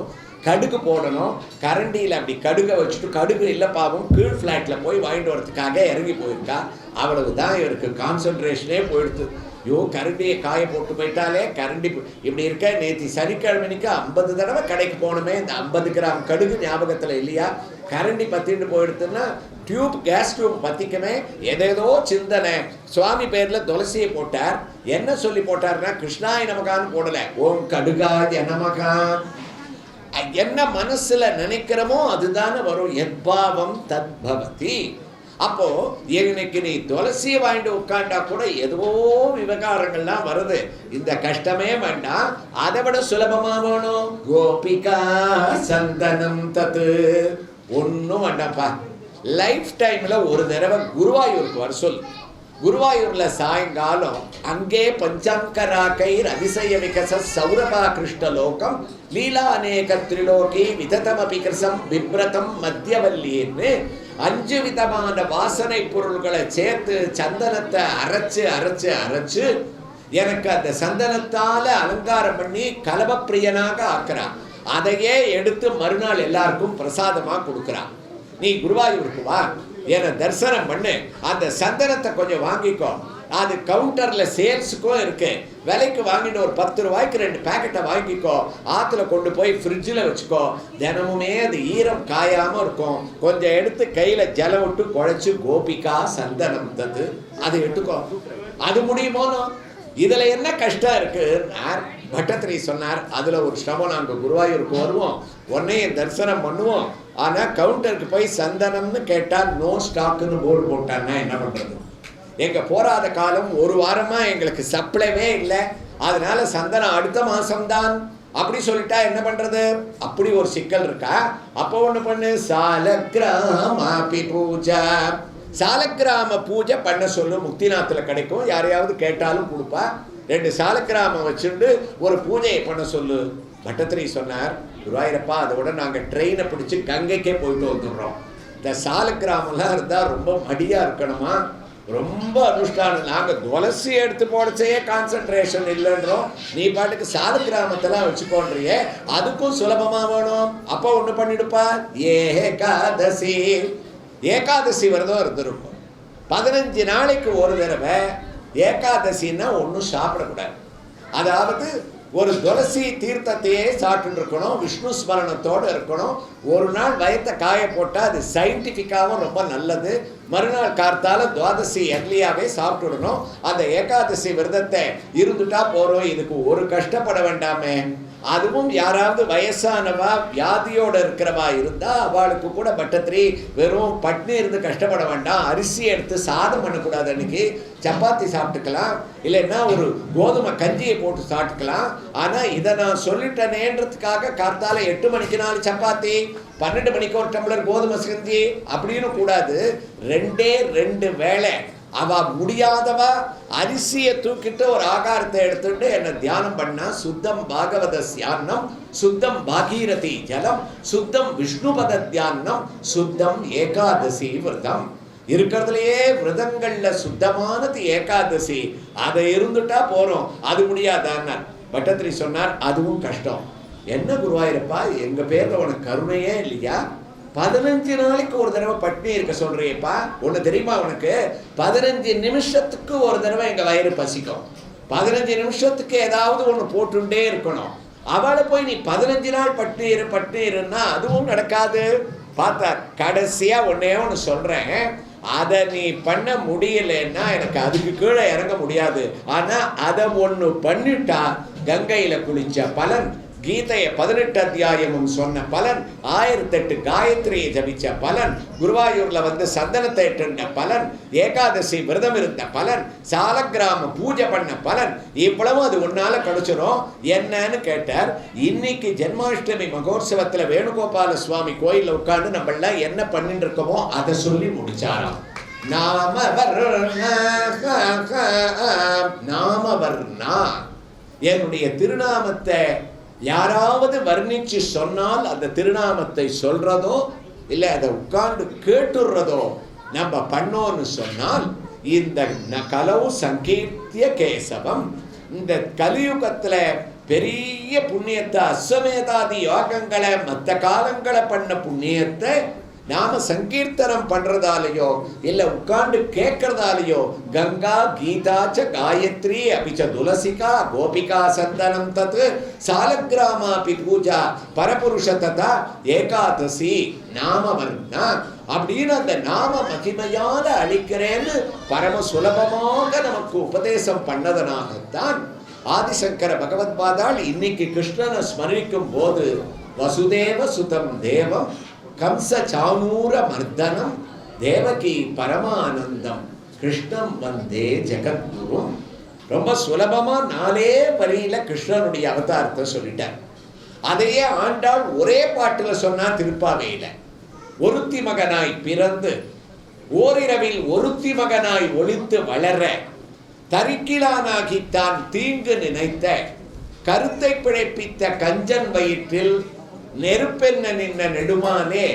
கடுகு போடணும், கரண்டியில் அப்படி கடுகை வச்சுட்டு, கடுகு இல்லை பாவம் கீழ் ஃப்ளாட்டில் போய் வாங்கிட்டு வரதுக்காக இறங்கி போயிருக்கா. அவ்வளவு தான் இவருக்கு கான்சன்ட்ரேஷனே போயிடுது. கரண்டியை காய போட்டு போயிட்டாலே கரண்டி இப்படி இருக்க. நேற்று சனிக்கிழமைக்கு 50 தடவை கடைக்கு போகணுமே, இந்த 50 கிராம் கடுகு ஞாபகத்தில் இல்லையா? கரண்டி பற்றிட்டு போயிடுதுன்னா கேஸ் டியூப் பற்றிக்குமே. ஏதேதோ சிந்தனை. சுவாமி பேரில் துளசியை போட்டார். என்ன சொல்லி போட்டார்னா கிருஷ்ணாய நமகான்னு போடலை, ஓம் கடுகாய நமகா. என்ன மனசுல நினைக்கிறோமோ அதுதானே வரும். எத்பாவம் தத்பவதி. அப்போ இன்னைக்கு நீ துளசியை வாங்கிட்டு உட்காண்டா கூட ஏதோ விவகாரங்கள்லாம் வருது. இந்த கஷ்டமே வேண்டாம், அதை விட சுலபமா வேணும். கோபிகா சந்தனம் தத்து ஒன்றும் வேண்டாம்ப்பா. லைஃப் டைம்ல ஒரு தடவை குருவாயூருக்கு வர சொல். குருவாயூரில் சாயங்காலம் அங்கே பஞ்சங்கராக்கைர் அதிசய விகச சௌரபா கிருஷ்ணலோகம் லீலா அநேக திரிலோகி விததமபி கிருசம் விப்ரதம் மத்தியவல்லின்னு 5 விதமான வாசனை பொருள்களை சேர்த்து சந்தனத்தை அரைச்சு எனக்கு அந்த சந்தனத்தால அலங்காரம் பண்ணி கலபப்பிரியனாக ஆக்குறான். அதையே எடுத்து மறுநாள் எல்லாருக்கும் பிரசாதமாக கொடுக்குறான். நீ குருவாயூருக்கு வா, என்னை தரிசனம் பண்ணு, அந்த சந்தனத்தை கொஞ்சம் வாங்கிக்கோ. அது கவுண்டரில் சேல்ஸுக்கும் இருக்கு. விலைக்கு வாங்கிட்டு ஒரு 10 ரூபாய்க்கு 2 பேக்கெட்டை வாங்கிக்கோ. ஆற்றுல கொண்டு போய் ஃப்ரிட்ஜில் வச்சுக்கோ. தினமுமே அது ஈரம் காயாமல் இருக்கும். கொஞ்சம் எடுத்து கையில் ஜலம் விட்டு குழைச்சி கோபிகா சந்தனம் தந்து அதை எடுத்துக்கோ. அது முடியுமோனோ? இதில் என்ன கஷ்டம் இருக்குன்னார் பட்டத்திரி சொன்னார். அதில் ஒரு சிரமம். நாங்கள் குருவாயூருக்கு வருவோம், உடனே தரிசனம் பண்ணுவோம். ஆனால் கவுண்டருக்கு போய் சந்தனம்னு கேட்டால் நோ ஸ்டாக்குன்னு போர்டு போட்டான்னா என்ன பண்ணுறது? எங்கள் போராத காலம் 1 வாரமாக எங்களுக்கு சப்ளைவே இல்லை. அதனால சந்தனம் அடுத்த மாதம்தான் அப்படி சொல்லிட்டா என்ன பண்ணுறது? அப்படி ஒரு சிக்கல் இருக்கா? அப்போ ஒன்று பண்ணு, சாலக்கிராமி பூஜா. சாலக்கிராம பூஜை பண்ண சொல்லு. முக்திநாத்தில் கிடைக்கும். யாரையாவது கேட்டாலும் கொடுப்பா. 2 சாலக்கிராமம் வச்சுட்டு ஒரு பூஜையை பண்ண சொல்லு. பட்டத்திரி சொன்னார், குருவாயூரப்பா அதோட நாங்கள் ட்ரெயினை பிடிச்சி கங்கைக்கே போயிட்டு வந்துடுறோம். இந்த சாலக்கிராமெல்லாம் இருந்தால் ரொம்ப மடியாக இருக்கணுமா? ரொம்ப அனுஷ்டானம். நாங்கள் துளசி எடுத்து போடச்சே கான்சன்ட்ரேஷன் இல்லைன்றோம், நீ பாட்டுக்கு சாது கிராமத்தெல்லாம் வச்சுக்கோன்றியே, அதுக்கும் சுலபமாக வேணும். அப்போ ஒன்று பண்ணிடுப்பா, ஏகாதசி. ஏகாதசி விரதம் இருந்திருக்கும். 15 நாளைக்கு ஒரு தடவை ஏகாதசின்னா ஒன்றும் சாப்பிடக்கூடாது. அதாவது ஒரு துளசி தீர்த்தத்தையே சாப்பிட்டு இருக்கணும், விஷ்ணு ஸ்மரணத்தோடு இருக்கணும். ஒரு நாள் வயத்தை காய போட்டால் அது சயின்டிஃபிக்காகவும் ரொம்ப நல்லது. மறுநாள் கார்த்தால துவாதசி எர்லியாவே சாப்பிட்டுடணும். அந்த ஏகாதசி விரதத்தை இருந்துட்டா போகிறோம், இதுக்கு ஒரு கஷ்டப்பட வேண்டாமே. அதுவும் யாராவது வயசானவா வியாதியோடு இருக்கிறவா இருந்தால் அவளுக்கு கூட பட்டத்திரி வெறும் பட்னி இருந்து கஷ்டப்பட வேண்டாம். அரிசி எடுத்து சாதம் பண்ணக்கூடாது, அன்னைக்கு சப்பாத்தி சாப்பிட்டுக்கலாம், இல்லைன்னா ஒரு கோதுமை கஞ்சியை போட்டு சாப்பிட்டுக்கலாம். ஆனால் இதை நான் சொல்லிட்டேனேன்றதுக்காக கார்த்தால 8 மணிக்கு 4 சப்பாத்தி, 12 மணிக்கு ஒரு டம்ளர் கோதுமை கஞ்சி அப்படின்னு கூடாது. 2 வேளை அவ முடியாதவா அரிசியை தூக்கிட்டு ஒரு ஆகாரத்தை எடுத்துட்டு என்ன தியானம் பண்ணா சுத்தம் பாகவத தியானம், சுத்தம் பாகீரதி ஜலம், சுத்தம் விஷ்ணுபத தியானம், சுத்தம் ஏகாதசி விரதம். இருக்கிறதுலையே விரதங்கள்ல சுத்தமானது ஏகாதசி. அதை இருந்துட்டா போறோம். அது முடியாதான்னார். பட்டத்திரி சொன்னார், அதுவும் கஷ்டம். என்ன குருவாயிருப்பா, எங்க பேர்ல உனக்கு கருணையே இல்லையா? 15 நாளைக்கு ஒரு தடவை பட்னி இருக்க சொல்றியப்பா. ஒண்ணு தெரியுமா உனக்கு, 15 நிமிஷத்துக்கு ஒரு தடவை எங்க வயிறு பசிக்கும். 15 நிமிஷத்துக்கு ஏதாவது ஒண்ணு போட்டுட்டே இருக்கணும். அவளை போய் நீ 15 நாள் பட்னி இருன்னா அதுவும் நடக்காது. பார்த்தா கடைசியா ஒன்னே ஒன்று சொல்றேன், அதை நீ பண்ண முடியலன்னா எனக்கு அதுக்கு கீழே இறங்க முடியாது. ஆனா அதை ஒண்ணு பண்ணிட்டா கங்கையில குளிச்ச பலன், கீதையை 18 அத்தியாயமும் சொன்ன பலன், 1008 காயத்ரியை ஜபிச்ச பலன், குருவாயூர்ல வந்து சந்தனத்தை எட்டுண்ட பலன், ஏகாதசி விரதம் இருந்த பலன், சாலக்கிராம பூஜை பண்ண பலன், இவ்வளவு அது உன்னால கிடைச்சிடும். என்னன்னு கேட்டார். இன்னைக்கு ஜென்மாஷ்டமி மகோத்சவத்துல வேணுகோபால சுவாமி கோயில்ல உட்கார்ந்து நம்மள என்ன பண்ணிட்டு இருக்கோமோ அதை சொல்லி முடிச்சாராம். நாமவர்ணா, என்னுடைய திருநாமத்தை யாராவது வர்ணிச்சு சொன்னால் அந்த திருநாமத்தை சொல்றதோ இல்லை அதை உட்கார்ந்து கேட்டுறதோ நம்ம பண்ணோன்னு சொன்னால் இந்த கலவு சங்கீர்த்திய கேசவம், இந்த கலியுகத்துல பெரிய புண்ணியத்தை, அஸ்வமேதாதி யோகங்களை மற்ற காலங்களை பண்ண புண்ணியத்தை நாம சங்கீர்த்தனம் பண்றதாலேயோ இல்ல உட்கார்ந்து கேட்கறதாலேயோ கங்கா கீதாச்ச காயத்ரி அபிச்ச துளசிகா கோபிகா சந்தனம் தத் சாலக்கிராமாபி பூஜா பரபுருஷ ததா ஏகாதசி நாமவர்ணா அப்படின்னு அந்த நாம மகிமையால அளிக்கிறேன்னு பரம சுலபமாக நமக்கு உபதேசம் பண்ணதனாகத்தான் ஆதிசங்கர பகவத்பாதாள் இன்னைக்கு கிருஷ்ணனை ஸ்மரிக்கும் போது வசுதேவ சுதம் தேவம் கம்ச சானூர மர்தனம் தேவகி பரமானந்தம் கிருஷ்ணம் வந்தே ஜெகத்குரும். ரொம்ப சுலபமா 4 வரியில கிருஷ்ணனுடைய அவதாரத்தை சொல்லிட்டார். அதையே ஆண்டாள் ஒரே பாட்டுல சொன்னா திருப்பாவையில. ஒருத்தி மகனாய் பிறந்து ஓரிரவில் ஒருத்தி மகனாய் ஒளித்து வளர தரிக்கிலானாகி தான் தீங்கு நினைத்த கருத்தை பிழைப்பித்த கஞ்சன் வயிற்றில் நெருப்பென்ன நின்ன நெடுமானே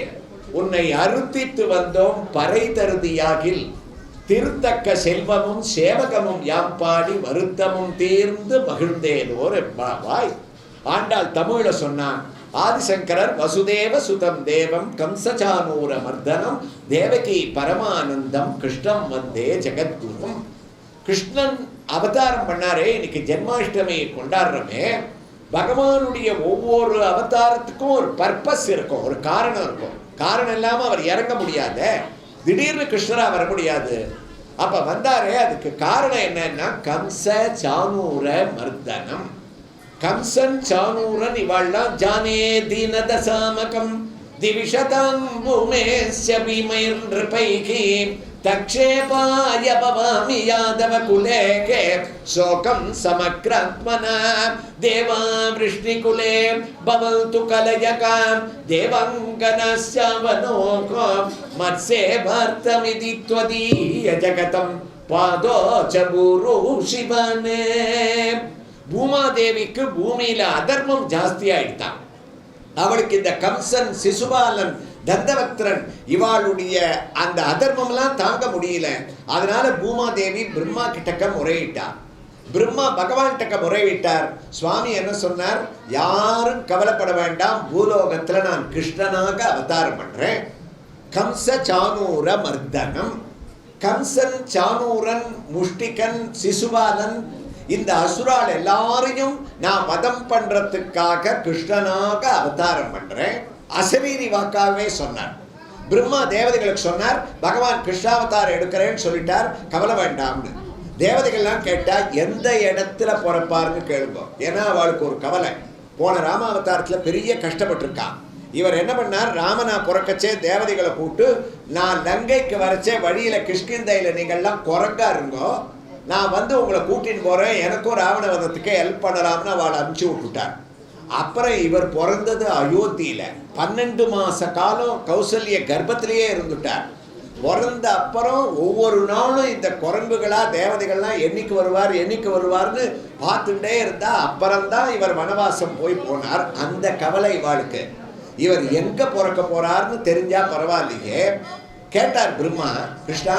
உன்னை அறுத்தித்து வந்தோம் பறை தருதியாகில் திருத்தக்க செல்வமும் சேவகமும் யாம் பாடி வருத்தமும் தீர்ந்து மகிழ்ந்தேனோர் எம்பாவாய். ஆண்டாள் தமிழ சொன்னான். ஆதிசங்கரர் வசுதேவ சுதம் தேவம் கம்சசானூர மர்தனம் தேவகி பரமானந்தம் கிருஷ்ணம் வந்தே ஜெகத்குரும். கிருஷ்ணன் அவதாரம் பண்ணாரே, இன்னைக்கு ஜென்மாஷ்டமியை கொண்டாடுறோமே, பகவானுடைய ஒவ்வொரு அவதாரத்துக்கும் ஒரு பர்பஸ் இருக்கும், ஒரு காரணம் இருக்கும். காரணம் இல்லாம அவர் இறங்க முடியாத, திடீர்னு கிருஷ்ணரா வர முடியாது. அப்ப வந்தாரே, அதுக்கு காரணம் என்னன்னா கம்ச சானூர மர்தனம். கம்சன் சானூரன் இவாள்லாம் ஜானே தீனதசாமகம் திவிஷதம் பூமேஸ்ய பீமைர் நிருபைகி தக்ஷேபாய பவாமி யாதவ குலேகே சோகம் சமக்ராத்மனா தேவா விஷ்ணிகுலே பவந்து கலயகாம் தேவங்கனஸ்யாவனோகம் மத்சே பார்த்தமிதி த்வதீய ஜகதம் பாதோச்ச குரு சிவனே. பூமாதேவிக்கு பூமியில அதர்மம் ஜாஸ்தி ஆயிட்டான். அவளுக்கு இந்த கம்சன் சிசுபாலன் தந்தவக்திரன் இவாளுடைய அந்த அதர்மம்லாம் தாங்க முடியல. அதனால பூமாதேவி பிரம்மா கிட்டக்க முறையிட்டார். பிரம்மா பகவான் கிட்டக்க முறையிட்டார். சுவாமி என்ன சொன்னார், யாரும் கவலைப்பட வேண்டாம், பூலோகத்துல நான் கிருஷ்ணனாக அவதாரம் பண்றேன். கம்ச சானூர மர்தனம், கம்சன், சானூரன், முஷ்டிகன், சிசுபாலன், இந்த அசுரால் எல்லாரையும் நான் வதம் பண்றதுக்காக கிருஷ்ணனாக அவதாரம் பண்றேன். அசரீரி வாக்காகவே சொன்னார். பிரம்மா தேவதைகளுக்கு சொன்னார், பகவான் கிருஷ்ணாவதாரம் எடுக்கிறேன்னு சொல்லிட்டார், கவலை வேண்டாம்னு. தேவதைகள்லாம் கேட்டா எந்த இடத்துல பிறப்பாருன்னு கேளுங்க. ஏன்னா அவளுக்கு ஒரு கவலை. போன ராமாவதாரத்துல பெரிய கஷ்டப்பட்டிருக்கான். இவர் என்ன பண்ணார், ராமனா பிறக்கச்சே தேவதைகளை கூப்பிட்டு, நான் லங்கைக்கு வரச்சே வழியில கிஷ்கிந்தையில நீங்கள்லாம் குரங்கா இருங்கோ, நான் வந்து உங்களை கூட்டின்னு போறேன், எனக்கும் ராவண வதத்துக்கு ஹெல்ப் பண்ணலாம்னு அவளை அனுப்பிச்சு விட்டுட்டார். அப்புறம் இவர் பிறந்தது அயோத்தியில 12 மாச காலம் கௌசல்ய கர்ப்பத்திலேயே இருந்துட்டார். பிறந்த அப்புறம் ஒவ்வொரு நாளும் இந்த குரங்குகளா தேவதைகள்லாம் என்னைக்கு வருவார்னு பார்த்துட்டே இருந்தா. அப்புறம்தான் இவர் வனவாசம் போய் போனார். அந்த கவலை இவாளுக்கு. இவர் எங்க பிறக்க போறார்னு தெரிஞ்சா பரவாயில்லையே. கேட்டார் பிரம்மா, கிருஷ்ணா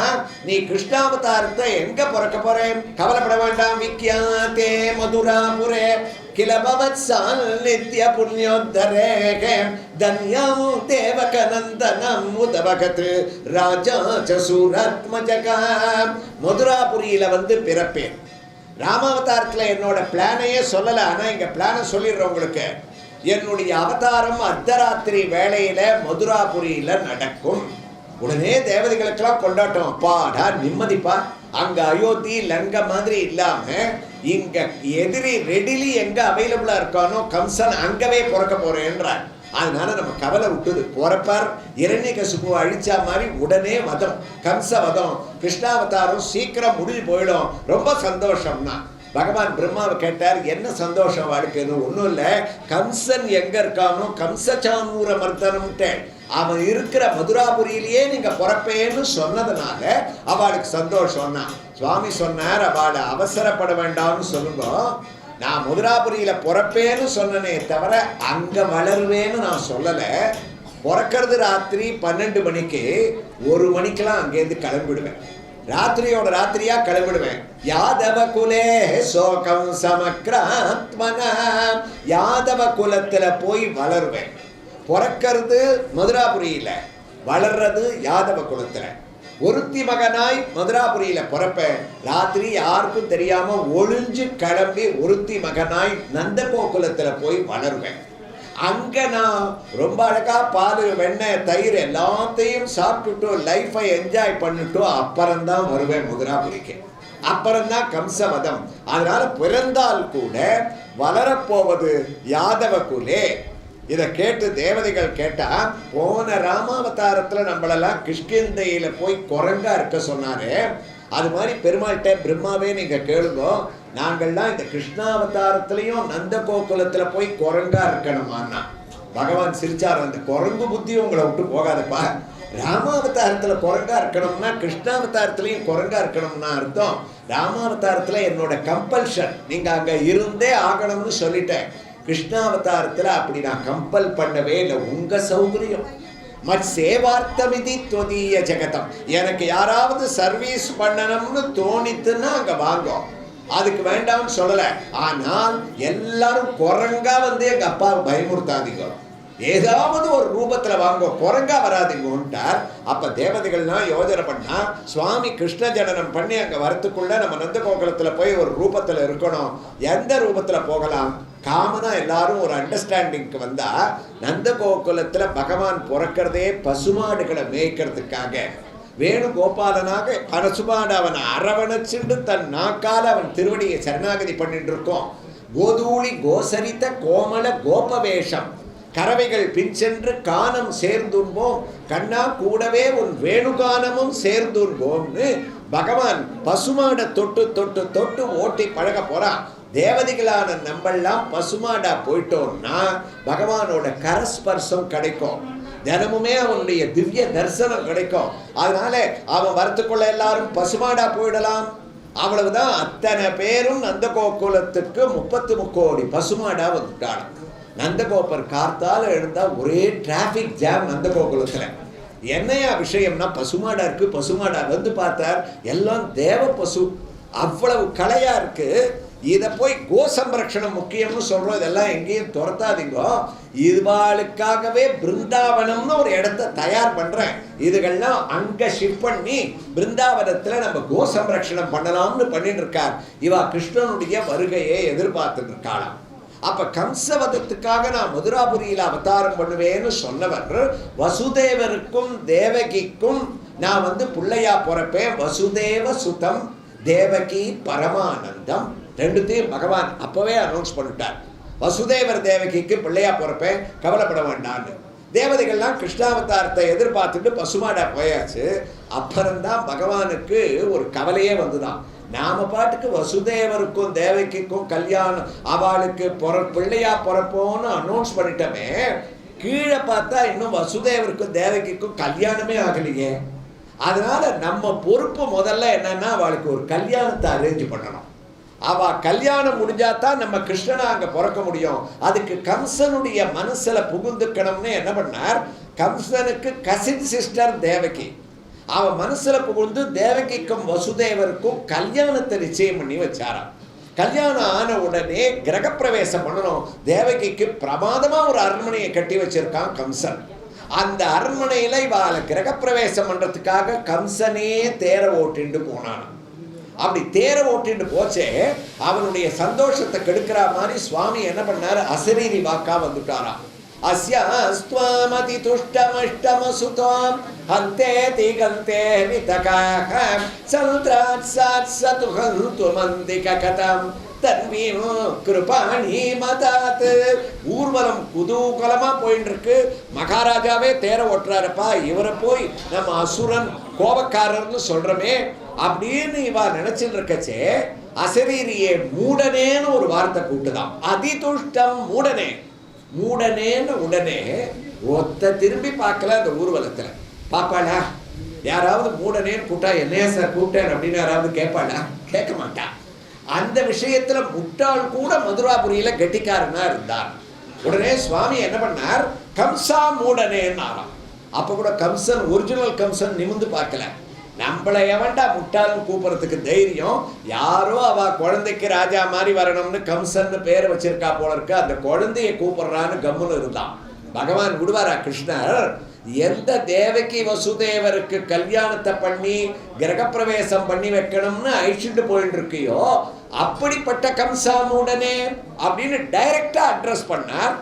நீ கிருஷ்ணாவதாரத்தை எங்க பிறக்க போறேன், கவலைப்பட வேண்டாம். விக்யாதே மதுராபுரே கிலபவத்சால் நித்ய புண்ணியோத்தரே தன்யம் தேவகநந்தனம் உதவகத் ராஜா சூராத்மஜகா. மதுராபுரியில வந்து பிறப்பேன். ராமாவதாரத்துல என்னோட பிளானையே சொல்லல, ஆனா இங்க பிளானை சொல்லிடுறேன் உங்களுக்கு. என்னுடைய அவதாரம் அர்த்தராத்திரி வேளையில மதுராபுரியில நடக்கும். உடனே தேவதைகளுக்கெல்லாம் கொண்டாட்டம், அப்பாடா நிம்மதிப்பா. அங்க அயோத்தி லங்கை மாதிரி இல்லாம இங்க எதிரி ரெடிலி எங்க அவைலபிளா இருக்கானோ கம்சன் அங்கவே பிறக்க போறேன்றார். அதனால நம்ம கவலை விட்டுது. போறப்பார் இரண்யகசிபுவை அழிச்சா மாதிரி உடனே வதம், கம்ச வதம், கிருஷ்ணாவதாரம் சீக்கிரம் முடிஞ்சு போயிடும். ரொம்ப சந்தோஷம்னா பகவான் பிரம்மாவை கேட்டார், என்ன சந்தோஷம் வாழ்க்கைன்னு. ஒன்றும் இல்லை, கம்சன் எங்க இருக்கானோ கம்சச்சானூர மர்தனம்ட்டே அவன் இருக்கிற மதுராபுரியிலேயே நீங்க பிறப்பேன்னு சொன்னதுனால அவளுக்கு சந்தோஷம்னா. சுவாமி சொன்னார், அவளை அவசரப்பட வேண்டாம்னு சொல்லுங்க. நான் மதுராபுரியில பிறப்பேன்னு சொன்னனே தவிர அங்க வளருவேன்னு நான் சொல்லலை. பிறக்கிறது ராத்திரி 12 மணிக்கு, 1 மணிக்கெல்லாம் அங்கேருந்து கிளம்பிடுவேன். ராத்திரியோட ராத்திரியா கிளம்பிடுவேன். யாதவ குலே சோகம் சமக்ராத்மன, யாதவ குலத்துல போய் வளருவேன். பிறக்கிறது மதுராபுரியில, வளர்றது யாதவ குலத்துல. ஒருத்தி மகனாய் மதுராபுரியில பிறப்பேன். ராத்திரி யாருக்கும் தெரியாம ஒளிஞ்சு கிளம்பி ஒருத்தி மகனாய் நந்தகோகுலத்துல போய் வளருவேன். அங்க நான் ரொம்ப அழகா பால், வெண்ணெய், தயிர் எல்லாத்தையும் சாப்பிட்டுட்டு லைஃபை என்ஜாய் பண்ணிட்டு அப்புறம்தான் வருவேன் மதுராபுரிக்கு. அப்புறம்தான் கம்சவதம். அதனால பிறந்தால் கூட வளரப்போவது யாதவ குலே. இதை கேட்டு தேவதைகள் கேட்டா, போன ராமாவதாரத்துல நம்மளெல்லாம் கிஷ்கிந்தையில போய் குரங்கா இருக்க சொன்னாரு, அது மாதிரி பெருமாள்கிட்ட பிரம்மாவே நீங்க கேளுங்க, நாங்கள்லாம் இந்த கிருஷ்ணாவதாரத்திலையும் நந்த கோகுலத்துல போய் குரங்கா இருக்கணுமான்னா. பகவான் சிரிச்சார், அந்த குரங்கு புத்தி உங்களை விட்டு போகாதப்பா. ராமாவதாரத்துல குரங்கா இருக்கணும்னா கிருஷ்ணாவதாரத்திலையும் குரங்கா இருக்கணும்னா அர்த்தம். ராமாவதாரத்துல என்னோட கம்பல்ஷன், நீங்க அங்க இருந்தே ஆகணும்னு சொல்லிட்டேன். கிருஷ்ணாவதாரத்துல அப்படி நான் கம்பல் பண்ணவே இல்லை, உங்க சௌகரியம். மத் சேவார்த்தமிதி தொதிய ஜெகதம், எனக்கு யாராவது சர்வீஸ் பண்ணணும்னு தோணித்துன்னா அங்க வாங்கும், அதுக்கு வேண்டாம்னு சொல்லலை. ஆனால் எல்லாரும் குரங்கா வந்து எங்க அப்பாவை பயமுறுத்தாதீங்க, ஏதாவது ஒரு ரூபத்துல வாங்க, குரங்கா வராதிங்கன்ட்டார். அப்ப தேவதைகள்னா யோஜனை பண்ணா, சுவாமி கிருஷ்ண ஜனனம் பண்ணி அங்க வரத்துக்குள்ள நம்ம நந்த கோகுலத்துல போய் ஒரு ரூபத்துல இருக்கணும். எந்த ரூபத்துல போகலாம்? காமனா எல்லாரும் ஒரு அண்டர்ஸ்டாண்டிங்க்கு வந்தா, நந்த கோகுலத்துல பகவான் பிறக்கிறதே பசுமாடுகளை மேய்க்கிறதுக்காக. வேணுகோபாலனாக பசுமாடு அவனை அரவணைச்சுண்டு தன் நாக்கால அவன் திருவடியை சரணாகதி பண்ணிட்டு இருக்கோம். கோதூளி கோசரித்த கோமல கோபவேஷம், கறவைகள் பின்சென்று கானம் சேர்ந்துன்போம், கண்ணா கூடவே உன் வேணுகானமும் சேர்ந்துன்போம்னு பகவான் பசுமாடை தொட்டு தொட்டு தொட்டு ஓட்டி பழக போறான். தேவதைகளான நம்மெல்லாம் பசுமாடா போயிட்டோம்னா பகவானோட கரஸ்பர்சம் கிடைக்கும், தினமுமே அவனுடைய திவ்ய தரிசனம் கிடைக்கும். அதனால அவன் வரத்துக்குள்ள எல்லாரும் பசுமாடா போயிடலாம். அவ்வளவுதான். அத்தனை பேரும் நந்த கோகுலத்துக்கு 33 கோடி பசுமாடா வந்துட்டான். நந்தகோபர் கார்த்தால எழுந்தா ஒரே டிராஃபிக் ஜாம் நந்தகோகுலத்தில். என்னையா விஷயம்னா பசுமாடா இருக்கு, பசுமாடா வந்து பார்த்தார், எல்லாம் தேவ பசு, அவ்வளவு கலையா இருக்கு. இதை போய் கோ சம்ரக்ஷணம் முக்கியம்னு சொல்றோம், இதெல்லாம் எங்கேயும் துரத்தாதீங்கோ, இதுவாளுக்காகவே பிருந்தாவனம்னு ஒரு இடத்த தயார் பண்றேன், இதுகள்லாம் அங்க ஷிஃப்ட் பண்ணி பிருந்தாவனத்துல நம்ம கோ சம்ரக்ஷணம் பண்ணலாம்னு பண்ணிட்டு இருக்கார். இவா கிருஷ்ணனுடைய வருகையை எதிர்பார்த்துட்டு இருக்காளாம். அப்ப கம்சவதத்துக்காக நான் மதுராபுரியில அவதாரம் பண்ணுவேன்னு சொன்னவர் வசுதேவருக்கும் தேவகிக்கும் நான் வந்து பிள்ளையா பிறப்பேன், வசுதேவ சுதம் தேவகி பரமானந்தம், ரெண்டுத்தையும் பகவான் அப்பவே அனௌன்ஸ் பண்ணிட்டார். வசுதேவர் தேவகிக்கு பிள்ளையா பிறப்பேன், கவலைப்பட வேண்டான்னு. தேவதைகள்லாம் கிருஷ்ணாவதாரத்தை எதிர்பார்த்துட்டு பசுமாடா போயாச்சு. அப்புறம்தான் பகவானுக்கு ஒரு கவலையே வந்துதான், நாம பாட்டுக்கு வசுதேவருக்கும் தேவகிக்கும் கல்யாணம், அவளுக்கு பிள்ளையா பிறப்போன்னு அனௌன்ஸ் பண்ணிட்டோமே, கீழே பார்த்தா இன்னும் வசுதேவருக்கும் தேவகிக்கும் கல்யாணமே ஆகலையே. அதனால நம்ம பொறுப்பு முதல்ல என்னன்னா அவளுக்கு ஒரு கல்யாணத்தை அரேஞ்ச் பண்ணணும். அவ கல்யாணம் முடிஞ்சாதான் நம்ம கிருஷ்ணனை அங்க பிறக்க முடியும். அதுக்கு கம்சனுடைய மனசுல புகுந்துக்கணும்னு என்ன பண்ணார், கம்சனுக்கு கசின் சிஸ்டர் தேவகி, அவன் மனசுல புகுந்து தேவகிக்கும் வசுதேவருக்கும் கல்யாணத்தை நிச்சயம் பண்ணி வச்சாராம். கல்யாணம் ஆன உடனே கிரகப்பிரவேசம் பண்ணணும். தேவகிக்கு பிரமாதமா ஒரு அரண்மனையை கட்டி வச்சிருக்கான் கம்சன். அந்த அரண்மனையில இவாளை கிரகப்பிரவேசம் பண்றதுக்காக கம்சனே தேர ஓட்டிண்டு போனான். அப்படி தேர ஓட்டிண்டு போச்சே, அவனுடைய சந்தோஷத்தை கெடுக்கிற மாதிரி சுவாமி என்ன பண்ணாரு, அசரீரி வாக்கா வந்துட்டாராம். அஸ்யாஸ்த்வாமதி துஷ்டமஷ்டமசுதாம் ஹந்தேதி கந்தே விதகாஹ சந்திராத்சாத் சதுஹந்து மந்திககதம் தன்வீனோ கிருபாணி மதாத். ஊர்வலம் குதூகலமா போயிட்டு இருக்கு. மகாராஜாவே தேர ஓட்டுறாருப்பா, இவரை போய் நம்ம அசுரன் கோபக்காரர்னு சொல்றமே அப்படின்னு இவா நினைச்சுட்டு இருக்கச்சே, அசரீரியே மூடனேன்னு ஒரு வார்த்தை கூட்டுதான். அதிதுஷ்டம் மூடனே, மூடனேன்னு உடனே ஒத்த திரும்பி பார்க்கல. அந்த ஊர்வலத்துல பாப்பாளா யாராவது மூடனேன்னு கூட்டா, என்னையா சார் கூப்பிட்டேன் அப்படின்னு யாராவது கேட்பாளா? கேட்க மாட்டா. அந்த விஷயத்துல முட்டாள் கூட மதுராபுரியில கெட்டிக்காரனா இருந்தார். உடனே சுவாமி என்ன பண்ணார், கம்சா மூடனேன்னாராம். அப்ப கூட கம்சன் ஒரிஜினல் கம்சன் நிமிந்து பார்க்கல. நம்மளை எவன்டா முட்டாள்னு கூப்பிடுறதுக்கு தைரியம்? யாரோ அவ குழந்தைக்கு ராஜா மாதிரி வரணும்னு கம்சன் பேரை வச்சிருக்கா போல இருக்கு, அந்த குழந்தைய கூப்பிடுறான்னு கம்முன்னு இருந்தான். பகவான் விடுவாரா கிருஷ்ணர்? எந்த தேவகி வசுதேவருக்கு கல்யாணத்தை பண்ணி கிரகப்பிரவேசம் பண்ணி வைக்கணும்னு அழிச்சுட்டு போயிட்டு இருக்கியோ, அப்படிப்பட்ட கம்சா மூடனே அப்படின்னு டைரக்டா அட்ரஸ் பண்ணார்.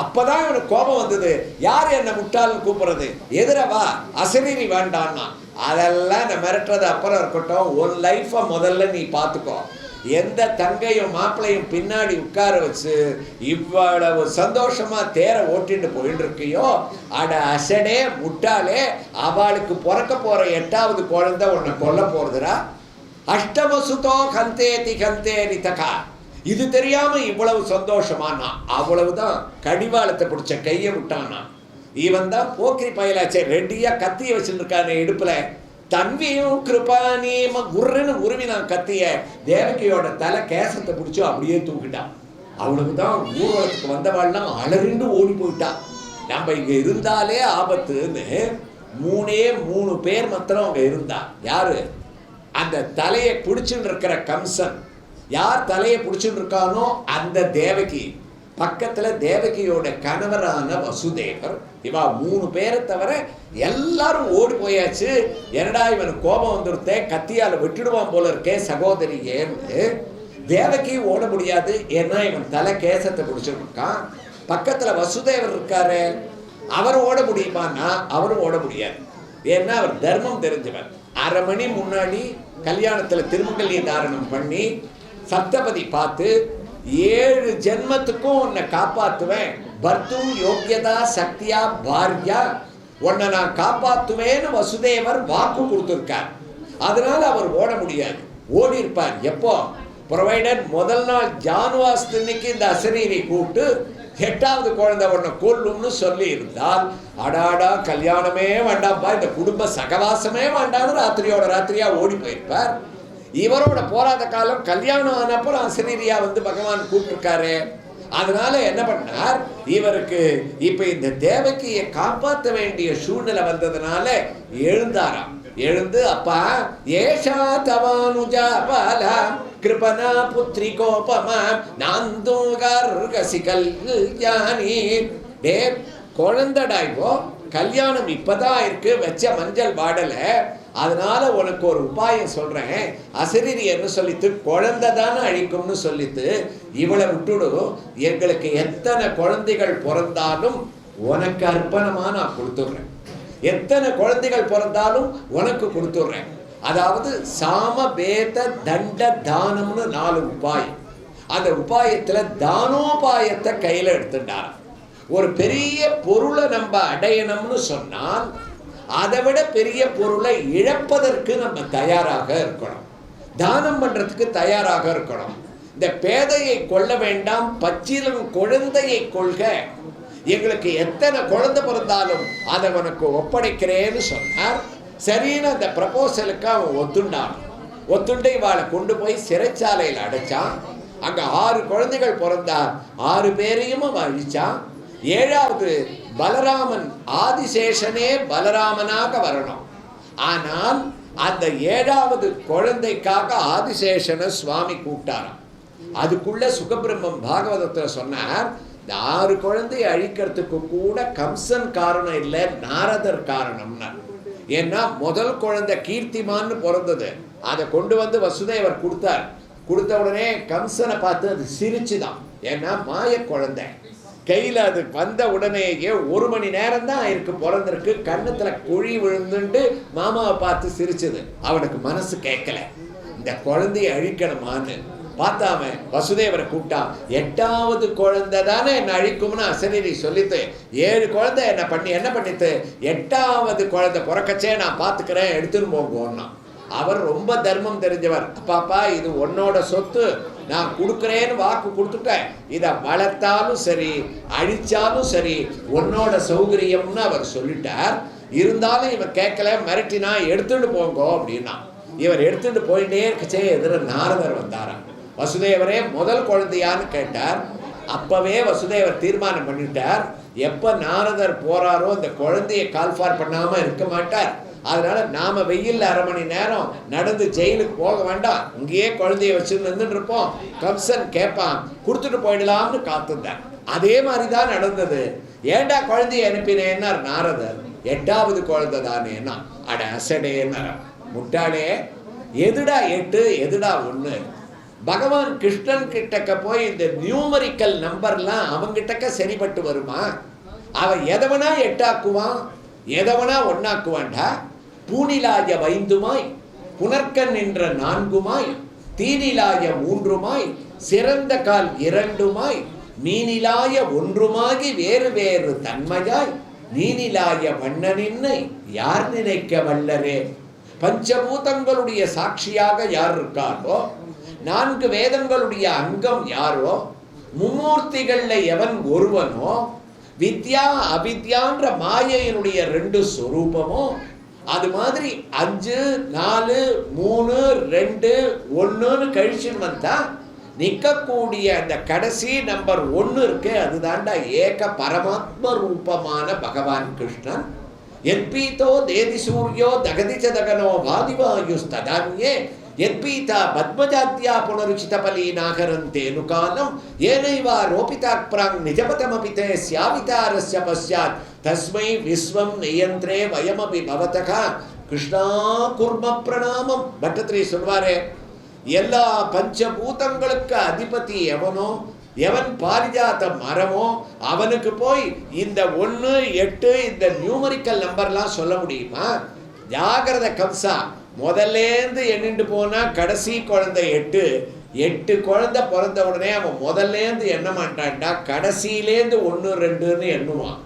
அப்பதான் இவனுக்கு கோபம் வந்தது. யார் என்ன முட்டாள்னு கூப்பிடுறது, எதிரவா அசரீரி வேண்டான்னா. அதெல்லாம் நான் மிரட்டுறது அப்புறம் இருக்கட்டும், உன் லைஃபை முதல்ல நீ பார்த்துக்கோ. எந்த தங்கையும் மாப்பிள்ளையும் பின்னாடி உட்கார வச்சு இவ்வளவு சந்தோஷமா தேர ஓட்டிட்டு போயிட்டு இருக்கியோ, அட அசடே முட்டாளே, அவளுக்கு பிறக்க போற 8வது குழந்தை உன்னை கொல்ல போறதுரா. அஷ்டமசுதோ கந்தேதி கந்தேதி தகா. இது தெரியாம இவ்வளவு சந்தோஷமானா, அவ்வளவுதான் கடிவாளத்தை பிடிச்ச கையை விட்டானா. இவன் தான் போக்கிரி பயலாச்சே, ரெடியா கத்திய வச்சுருக்கானே இடுப்புல. தன்வியும் கிருபானியமா குர்ன்னு உருவினான் கத்திய. தேவகியோட தலை கேசத்தை பிடிச்சோ அப்படியே தூக்கிட்டான். அவ்வளவுதான் ஊர்வலத்துக்கு வந்தவாள்லாம் அலறிண்டு ஓடி போயிட்டான். நம்ம இங்க இருந்தாலே ஆபத்துன்னு 3 பேர் மாத்திரம் அங்க இருந்தா. யாரு? அந்த தலையை பிடிச்சுட்டு இருக்கிற கம்சன். யார் தலையை பிடிச்சுட்டு இருக்கானோ அந்த தேவகி. பக்கத்துல தேவகியோட கணவரான வசுதேவர். இவா 3 பேரை தவிர எல்லாரும் ஓடி போயாச்சு. என்னடா இவனுக்கு கோபம் வந்துருத்தே, கத்தியால விட்டுடுவான் போல இருக்கே சகோதரியேன்னு. தேவகி ஓட முடியாது, ஏன்னா இவன் தலை கேசத்தை பிடிச்சிருக்கான். பக்கத்துல வசுதேவர் இருக்காரு, அவர் ஓட முடியுமான்னா அவரும் ஓட முடியாது. ஏன்னா அவர் தர்மம் தெரிஞ்சவர். 1/2 மணி முன்னாடி கல்யாணத்துல திருமங்கல்ய தாரணம் பண்ணி சப்தபதி பார்த்து 7 ஜென்மத்துக்கும் உன்னை காப்பாத்துவேன், பர்த்தும் யோக்கியதா சக்தியா பாரியா, உன்னை நான் காப்பாத்துவேன்னு வசுதேவர் வாக்கு கொடுத்துருக்கார். அதனால அவர் ஓட முடியாது. ஓடி இருப்பார் எப்போ? ப்ரொவைடட் முதல் நாள் ஜானுவாஸ்தன்னைக்கு இந்த அசரீரை கூப்பிட்டு 8வது குழந்தை உன்னை கொல்லும்னு சொல்லி இருந்தால், அடாடா கல்யாணமே வேண்டாம்ப்பா, இந்த குடும்ப சகவாசமே வேண்டாம்னு ராத்திரியோட ராத்திரியா ஓடி போயிருப்பார். இவரோட போராத காலம் கல்யாணம் ஆனப்போ அசரீரியா வந்து பகவான் கூப்பிட்டுருக்காரு. அதனால என்ன பண்ணார், இவருக்கு இப்ப இந்த தேவகியை காப்பாற்ற வேண்டிய சூழ்நிலை வந்ததுனால எழுந்தாராம். எழுந்து, அப்பா ஏஷா தவானுஜா பாலா கிருபனா புத்ரி கோபமா நாந்தோகர்கசி கல்யாணி. டே குழந்தடாய்வோ, கல்யாணம் இப்பதான் இருக்கு, வச்ச மஞ்சள் வாடல, அதனால உனக்கு ஒரு உபாயம் சொல்றேன். அசரீரி என்ன சொல்லித்து, குழந்தை தானே அழிக்கும்னு சொல்லித்து இவளை விட்டுடு, எங்களுக்கு எத்தனை குழந்தைகள் பிறந்தாலும் உனக்கு அர்ப்பணமா நான் கொடுத்துடுறேன், எத்தனை குழந்தைகள் பிறந்தாலும் உனக்கு கொடுத்துடுறேன். அதாவது சாம வேத தண்ட தானம்னு 4 உபாயம். அந்த உபாயத்துல தானோபாயத்தை கையில எடுத்துட்டார். ஒரு பெரிய பொருளை நம்ம அடையணும்னு சொன்னால் அதை விட பெரிய பொருளை இழப்பதற்கு நம்ம தயாராக இருக்கணும், தானம் பண்றதுக்கு தயாராக இருக்கணும். இந்த பேதையை கொல்ல வேண்டாம், பச்சிலம் குழந்தையை கொள்க, எங்களுக்கு எத்தனை குழந்தை பிறந்தாலும் அதை உனக்கு ஒப்படைக்கிறேன்னு சொன்னார். சரின்னு அந்த ப்ரப்போசலுக்கு அவன் ஒத்துண்டை இவாளை கொண்டு போய் சிறைச்சாலையில் அடைச்சான். அங்க 6 குழந்தைகள் பிறந்தார், 6 பேரையும் அவன் அழிச்சான். 7வது பலராமன், ஆதிசேஷனே பலராமனாக வரணும். ஆனால் அந்த 7வது குழந்தைக்காக ஆதிசேஷனை சுவாமி கூப்பிட்டாராம். அதுக்குள்ள சுகபிரம்மம் பாகவதத்துல சொன்னார், இந்த 6 குழந்தையை அழிக்கிறதுக்கு கூட கம்சன் காரணம் இல்லை, நாரதர் காரணம்னா. ஏன்னா முதல் குழந்தை கீர்த்திமான்னு பிறந்தது, அதை கொண்டு வந்து வசுதேவர் கொடுத்தார். கொடுத்த உடனே கம்சனை பார்த்து அது சிரிச்சுதான், ஏன்னா மாய குழந்தை. கையில் அது வந்த உடனேயே 1 மணி நேரம் தான் இருக்கு பிறந்திருக்கு, கண்ணத்துல குழி விழுந்துட்டு மாமாவை பார்த்து சிரிச்சது. அவனுக்கு மனசு கேட்கல, இந்த குழந்தைய அழிக்கணுமான்னு பார்த்தாம வசுதேவரை கூப்பிட்டான். 8வது குழந்தை தானே என்ன அழிக்கும்னு அசரீரி சொல்லிட்டு 7 குழந்தை என்ன பண்ணிட்டு 8வது குழந்தை பிறக்கச்சே நான் பார்த்துக்கிறேன், எடுத்துன்னு போங்கோன்னா. அவர் ரொம்ப தர்மம் தெரிஞ்சவர். அப்பாப்பா இது உன்னோட சொத்து, நான் கொடுக்குறேன்னு வாக்கு கொடுத்துட்டேன், இதை வளர்த்தாலும் சரி அழிச்சாலும் சரி உன்னோட சௌகரியம்னு அவர் சொல்லிட்டார். இருந்தாலும் இவன் கேட்கல, மிரட்டினா எடுத்துட்டு போங்கோ அப்படின்னா. இவர் எடுத்துட்டு போயிட்டே இருக்கச்சே எதிர நாரதர் வந்தாராம். வசுதேவரே முதல் குழந்தையான்னு கேட்டார். அப்பவே வசுதேவர் தீர்மானம் பண்ணிட்டார், எப்ப நாரதர் போறாரோ அந்த குழந்தைய கால்ஃபார் பண்ணாம இருக்க மாட்டார். அதனால நாம வெயில் 1/2 மணி நேரம் நடந்து ஜெயிலுக்கு போக வேண்டாம், இங்கேயே குழந்தைய வச்சு நின்றுட்டு இருப்போம், கம்சன் கேட்பான், கொடுத்துட்டு போயிடலாம்னு காத்துட்டார். அதே மாதிரிதான் நடந்தது. ஏண்டா குழந்தைய அனுப்பினேன்னார் நாரதர். 8வது குழந்தை தானேன்னா. அட அசடேன்னா, முட்டாளே, எதுடா 8 எதுடா 1? பகவான் கிருஷ்ணன் கிட்டக்க போய் இந்த நியூமரிக்கல் நம்பர்லாம் அவங்கிட்டக்க சரிபட்டு வருமா? அவன் எதவனா 8 ஆக்குவான், எதவனா 1 ஆக்குவான்டா. பூனிலாய 5 புனர்க்கன் என்ற 4 தீனிலாய 3 சிறந்த கால் 2 மீனிலாய 1 வேறு வேறு தன்மையாய் நீனிலாய வண்ணனின்னை யார் நினைக்க வல்லரே. பஞ்சபூதங்களுடைய சாட்சியாக யார் இருக்காரோ, 4 வேதங்களுடைய அங்கம் யாரோ, மும்மூர்த்திகள்ல எவன் ஒருவனோ, வித்யா அவித்யான்ற மாயையினுடைய 2 ஸ்வரூபமோ, அது மாதிரி 5 4 3 2 1ன்னு கழிச்சுன்னு வந்தா நிற்கக்கூடிய அந்த கடைசி நம்பர் 1 இருக்கு, அதுதான்டா ஏக பரமாத்ம ரூபமான பகவான் கிருஷ்ணன். எத்பீதோ தேதி சூரியோ தகதிச்ச தகனோ வாதிவாயுஸ்ததான்யே எத்பீதா பத்மஜாத்யா புனருச்சிதபலி நாகரந்தேனு காலம் ஏனைவா ரோபிதாக் பிராங் நிஜபதமபிதே ஸ்யாவிதாரஸ்ய பஸ்யாத் தஸ்மை விஸ்வம் நியந்திரே வயமபி பவதகா கிருஷ்ணா குர்ம பிரணாமம். பட்டத்திரி சொல்வாரே, எல்லா பஞ்சபூதங்களுக்கு அதிபதி எவனோ, எவன் பாரிஜாத மரமோ, அவனுக்கு போய் இந்த 1 8 இந்த நியூமரிக்கல் நம்பர்லாம் சொல்ல முடியுமா? ஜாகிரத கம்சா, முதல்லேருந்து எண்ணிட்டு போனா கடைசி குழந்தை 8 குழந்தை பிறந்த உடனே அவன் முதல்லேருந்து எண்ண மாட்டான்டா, கடைசியிலேருந்து 1 2ன்னு எண்ணுவான்.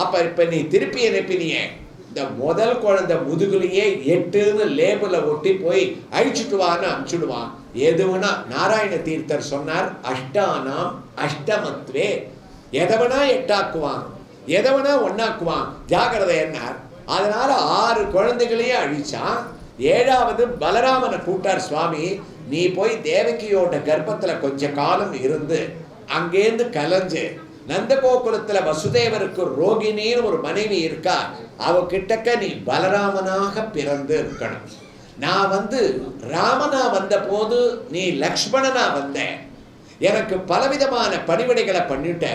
அப்ப இப்ப நீ திருப்பி அனுப்பினியே, இந்த முதல் குழந்தை முதுகுலையே 8ன்னு லேபிள ஒட்டி போய் அழிச்சுட்டு வான்னு அனுப்பிச்சுடுவான். எதுவுனா நாராயண தீர்த்தர் சொன்னார், அஷ்டானாம் அஷ்டமத்வே, எதவனா 8 ஆக்குவான், எதவனா 1 ஆக்குவான், ஜாகிரதை என்னார். அதனால 6 குழந்தைகளையும் அழிச்சான். 7வது பலராமனை கூட்டார் சுவாமி, நீ போய் தேவகியோட கர்ப்பத்துல கொஞ்ச காலம் இருந்து அங்கேருந்து கலைஞ்சு நந்தகோகுலத்துல வசுதேவருக்கு ரோகிணின்னு ஒரு மனைவி இருக்கா, அவகிட்டக்க நீ பலராமனாக பிறந்து இருக்கணும். நான் ராமனா வந்த போது நீ லக்ஷ்மணனா வந்த, எனக்கு பலவிதமான பணிவிடைகளை பண்ணிட்ட,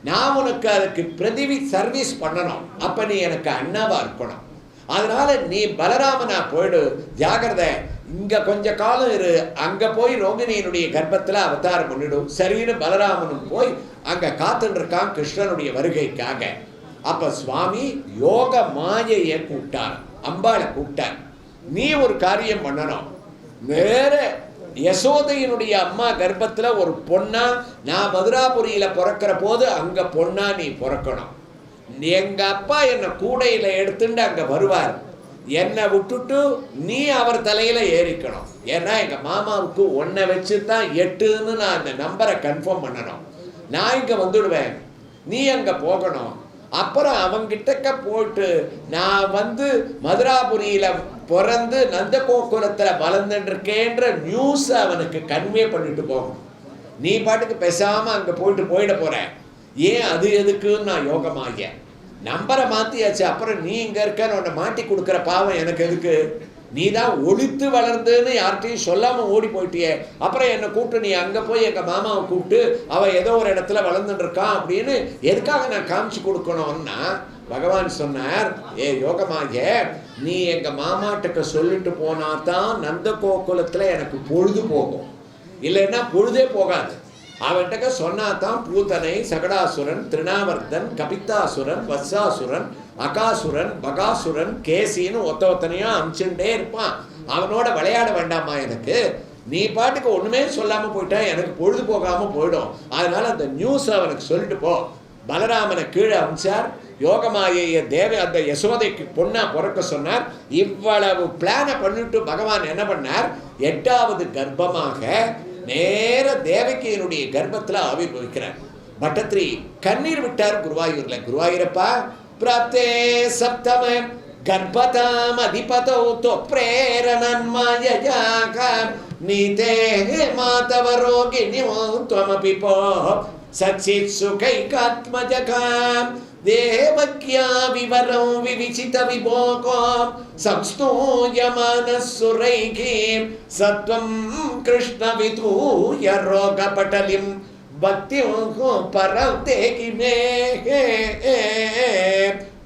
நான் உனக்கு அதுக்கு பிரதிவி சர்வீஸ் பண்ணணும், அப்ப நீ எனக்கு அண்ணாவா இருக்கணும். அதனால நீ பலராமனா போயிடு, ஜாகிரதை, இங்க கொஞ்ச காலம் இரு, அங்க போய் ரோகிணியினுடைய கர்ப்பத்துல அவதாரம் பண்ணிடும். சரின்னு பலராமனும் போய் அங்க காத்துட்டு இருக்கான் கிருஷ்ணனுடைய வருகைக்காக. அப்ப சுவாமி யோக மாயையை கூப்பிட்டார், அம்பாளை கூப்பிட்டார், நீ ஒரு காரியம் பண்ணணும், வேற யசோதையினுடைய அம்மா கர்ப்பத்துல ஒரு பொண்ணா நான் மதுராபுரியில பிறக்கிற போது அங்க பொண்ணா நீ பிறக்கணும். எங்க அப்பா என்னை கூடையில எடுத்துட்டு அங்க வருவார், என்னை விட்டுட்டு நீ அவர் தலையில ஏறிக்கணும். ஏன்னா எங்க மாமாவுக்கு ஒன்றை வச்சுதான் 8ன்னு நான் அந்த நம்பரை கன்ஃபார்ம் பண்ணணும். நான் இங்க வந்துடுவேன், நீ அங்க போகணும். அப்புறம் அவங்கிட்டக்க போட்டு நான் மதுராபுரியில பிறந்து நந்தகோகுலத்துல வளர்ந்துருக்கேன்ற நியூஸ் அவனுக்கு கன்வே பண்ணிட்டு போகணும். நீ பாட்டுக்கு பேசாம அங்க போயிட போற, ஏன் அது எதுக்குன்னு நான் யோகமாகிய நம்பரை மாத்தியாச்சு. அப்புறம் நீ இங்க இருக்கன்னு உன்னை மாட்டி கொடுக்குற பாவம் எனக்கு எதுக்கு? நீ தான் ஒழித்து வளர்ந்துன்னு யார்கிட்டையும் சொல்லாம ஓடி போயிட்டியே, அப்புறம் என்னை கூப்பிட்டு நீ அங்க போய் எங்க மாமாவை கூப்பிட்டு அவன் ஏதோ ஒரு இடத்துல வளர்ந்துட்டு இருக்கான் அப்படின்னு எதுக்காக நான் காமிச்சு கொடுக்கணும்னா பகவான் சொன்னார், ஏ யோகமாக, நீ எங்க மாமாட்டுக்கு சொல்லிட்டு போனாதான் நந்தகோகுலத்துல எனக்கு பொழுது போகும், இல்லைன்னா பொழுதே போகாது. அவன்கிட்ட சொன்னாதான் பூதனை, சகடாசுரன், திருநாவர்த்தன், கபித்தாசுரன், வத்சாசுரன், அகாசுரன், பகாசுரன், கேசின்னு ஒத்தனையும் அமிச்சுட்டே இருப்பான். அவனோட விளையாட வேண்டாமா எனக்கு? நீ பாட்டுக்கு ஒண்ணுமே சொல்லாம போயிட்டா எனக்கு பொழுது போகாம போயிடும். அதனால அந்த நியூஸ் அவனுக்கு சொல்லிட்டு போ. பலராமனை கீழே அமிச்சார். யோகமாயைய அந்த யசோதைக்கு பொண்ணா பிறக்க சொன்னார். இவ்வளவு பிளானை பண்ணிட்டு பகவான் என்ன பண்ணார், 8வது கர்ப்பமாக நேர தேவகியினுடைய கர்ப்பத்துல ஆவிர்வவிக்கிறார். பட்டத்ரி கண்ணீர் விட்டார் குருவாயூர்ல. குருவாயூரப்பா, பிராப்தே சப்தம கர்ப்பதாம் அதிபதோ ப்ரேரணன் மாயயாக நீதே மாதவ ரோகிணிமோ த்வமபி போ சச்சித் சுகைகாத்மஜகாம் தேவக்யா விவரம் விவிசித விபோகம் சம்ஸ்தூயமானசுரைகீம் சத்வம் கிருஷ்ண விதூய ரோகபடலிம் பக்தியோ பரதேகிமே.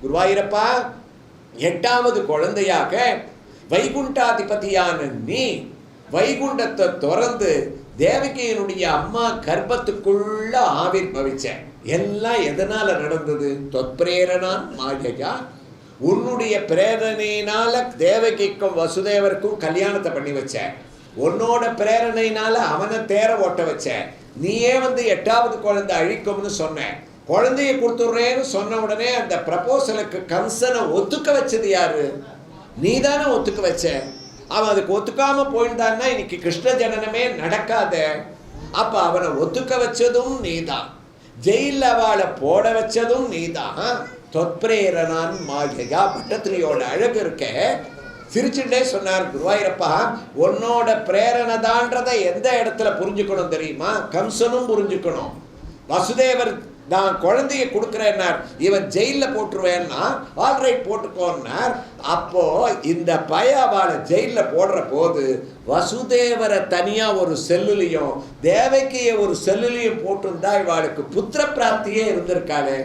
குருவாயூரப்பா, 8வது குழந்தையாக வைகுண்டாதிபதியான நீ வைகுண்டத்தை திறந்து தேவகியினுடைய அம்மா கர்ப்பத்துக்குள்ள ஆவிர்பவிச்ச. எல்லாம் எதனால நடந்தது? தொத்பிரேரணான் மாயையா, உன்னுடைய பிரேரணையினால தேவகிக்கும் வசுதேவருக்கும் கல்யாணத்தை பண்ணி வச்ச. உன்னோட பிரேரணையினால அவனை தேர ஓட்ட வச்ச. நீயே 8வது குழந்தை அழிக்கும்னு சொன்ன. குழந்தைய கொடுத்துடுறேன்னு சொன்ன உடனே அந்த ப்ரப்போசலுக்கு கம்சனை ஒத்துக்க வச்சது யாரு? நீ தானே ஒத்துக்க வச்ச. அவன் அதுக்கு ஒத்துக்காம போயிருந்தான்னா இன்னைக்கு கிருஷ்ண ஜனனமே நடக்காத. அப்ப அவனை ஒத்துக்க வச்சதும் நீதான், ஜெயில அவளை போட வச்சதும் நீதான். தொத்பிரேரணான் மாயையா. பட்டத்திரியோட அழகு இருக்க. சிரிச்சுட்டே சொன்னார் குருவாயூரப்பா, உன்னோட பிரேரணை தான்றதை எந்த இடத்துல புரிஞ்சுக்கணும் தெரியுமா? கம்சனும் புரிஞ்சுக்கணும். வசுதேவர் நான் குழந்தைய கொடுக்குறேன்னார், இவன் ஜெயில போட்டுருவேன்னா ஆல்ரைட் போட்டுக்கோன்னார். அப்போ இந்த அவளை ஜெயில போடுற போது வசுதேவரை தனியா ஒரு செல்லுலையும் தேவகிய ஒரு செல்லுலையும் போட்டிருந்தா இவாளுக்கு புத்திர பிராப்தியே இருந்திருக்காளே.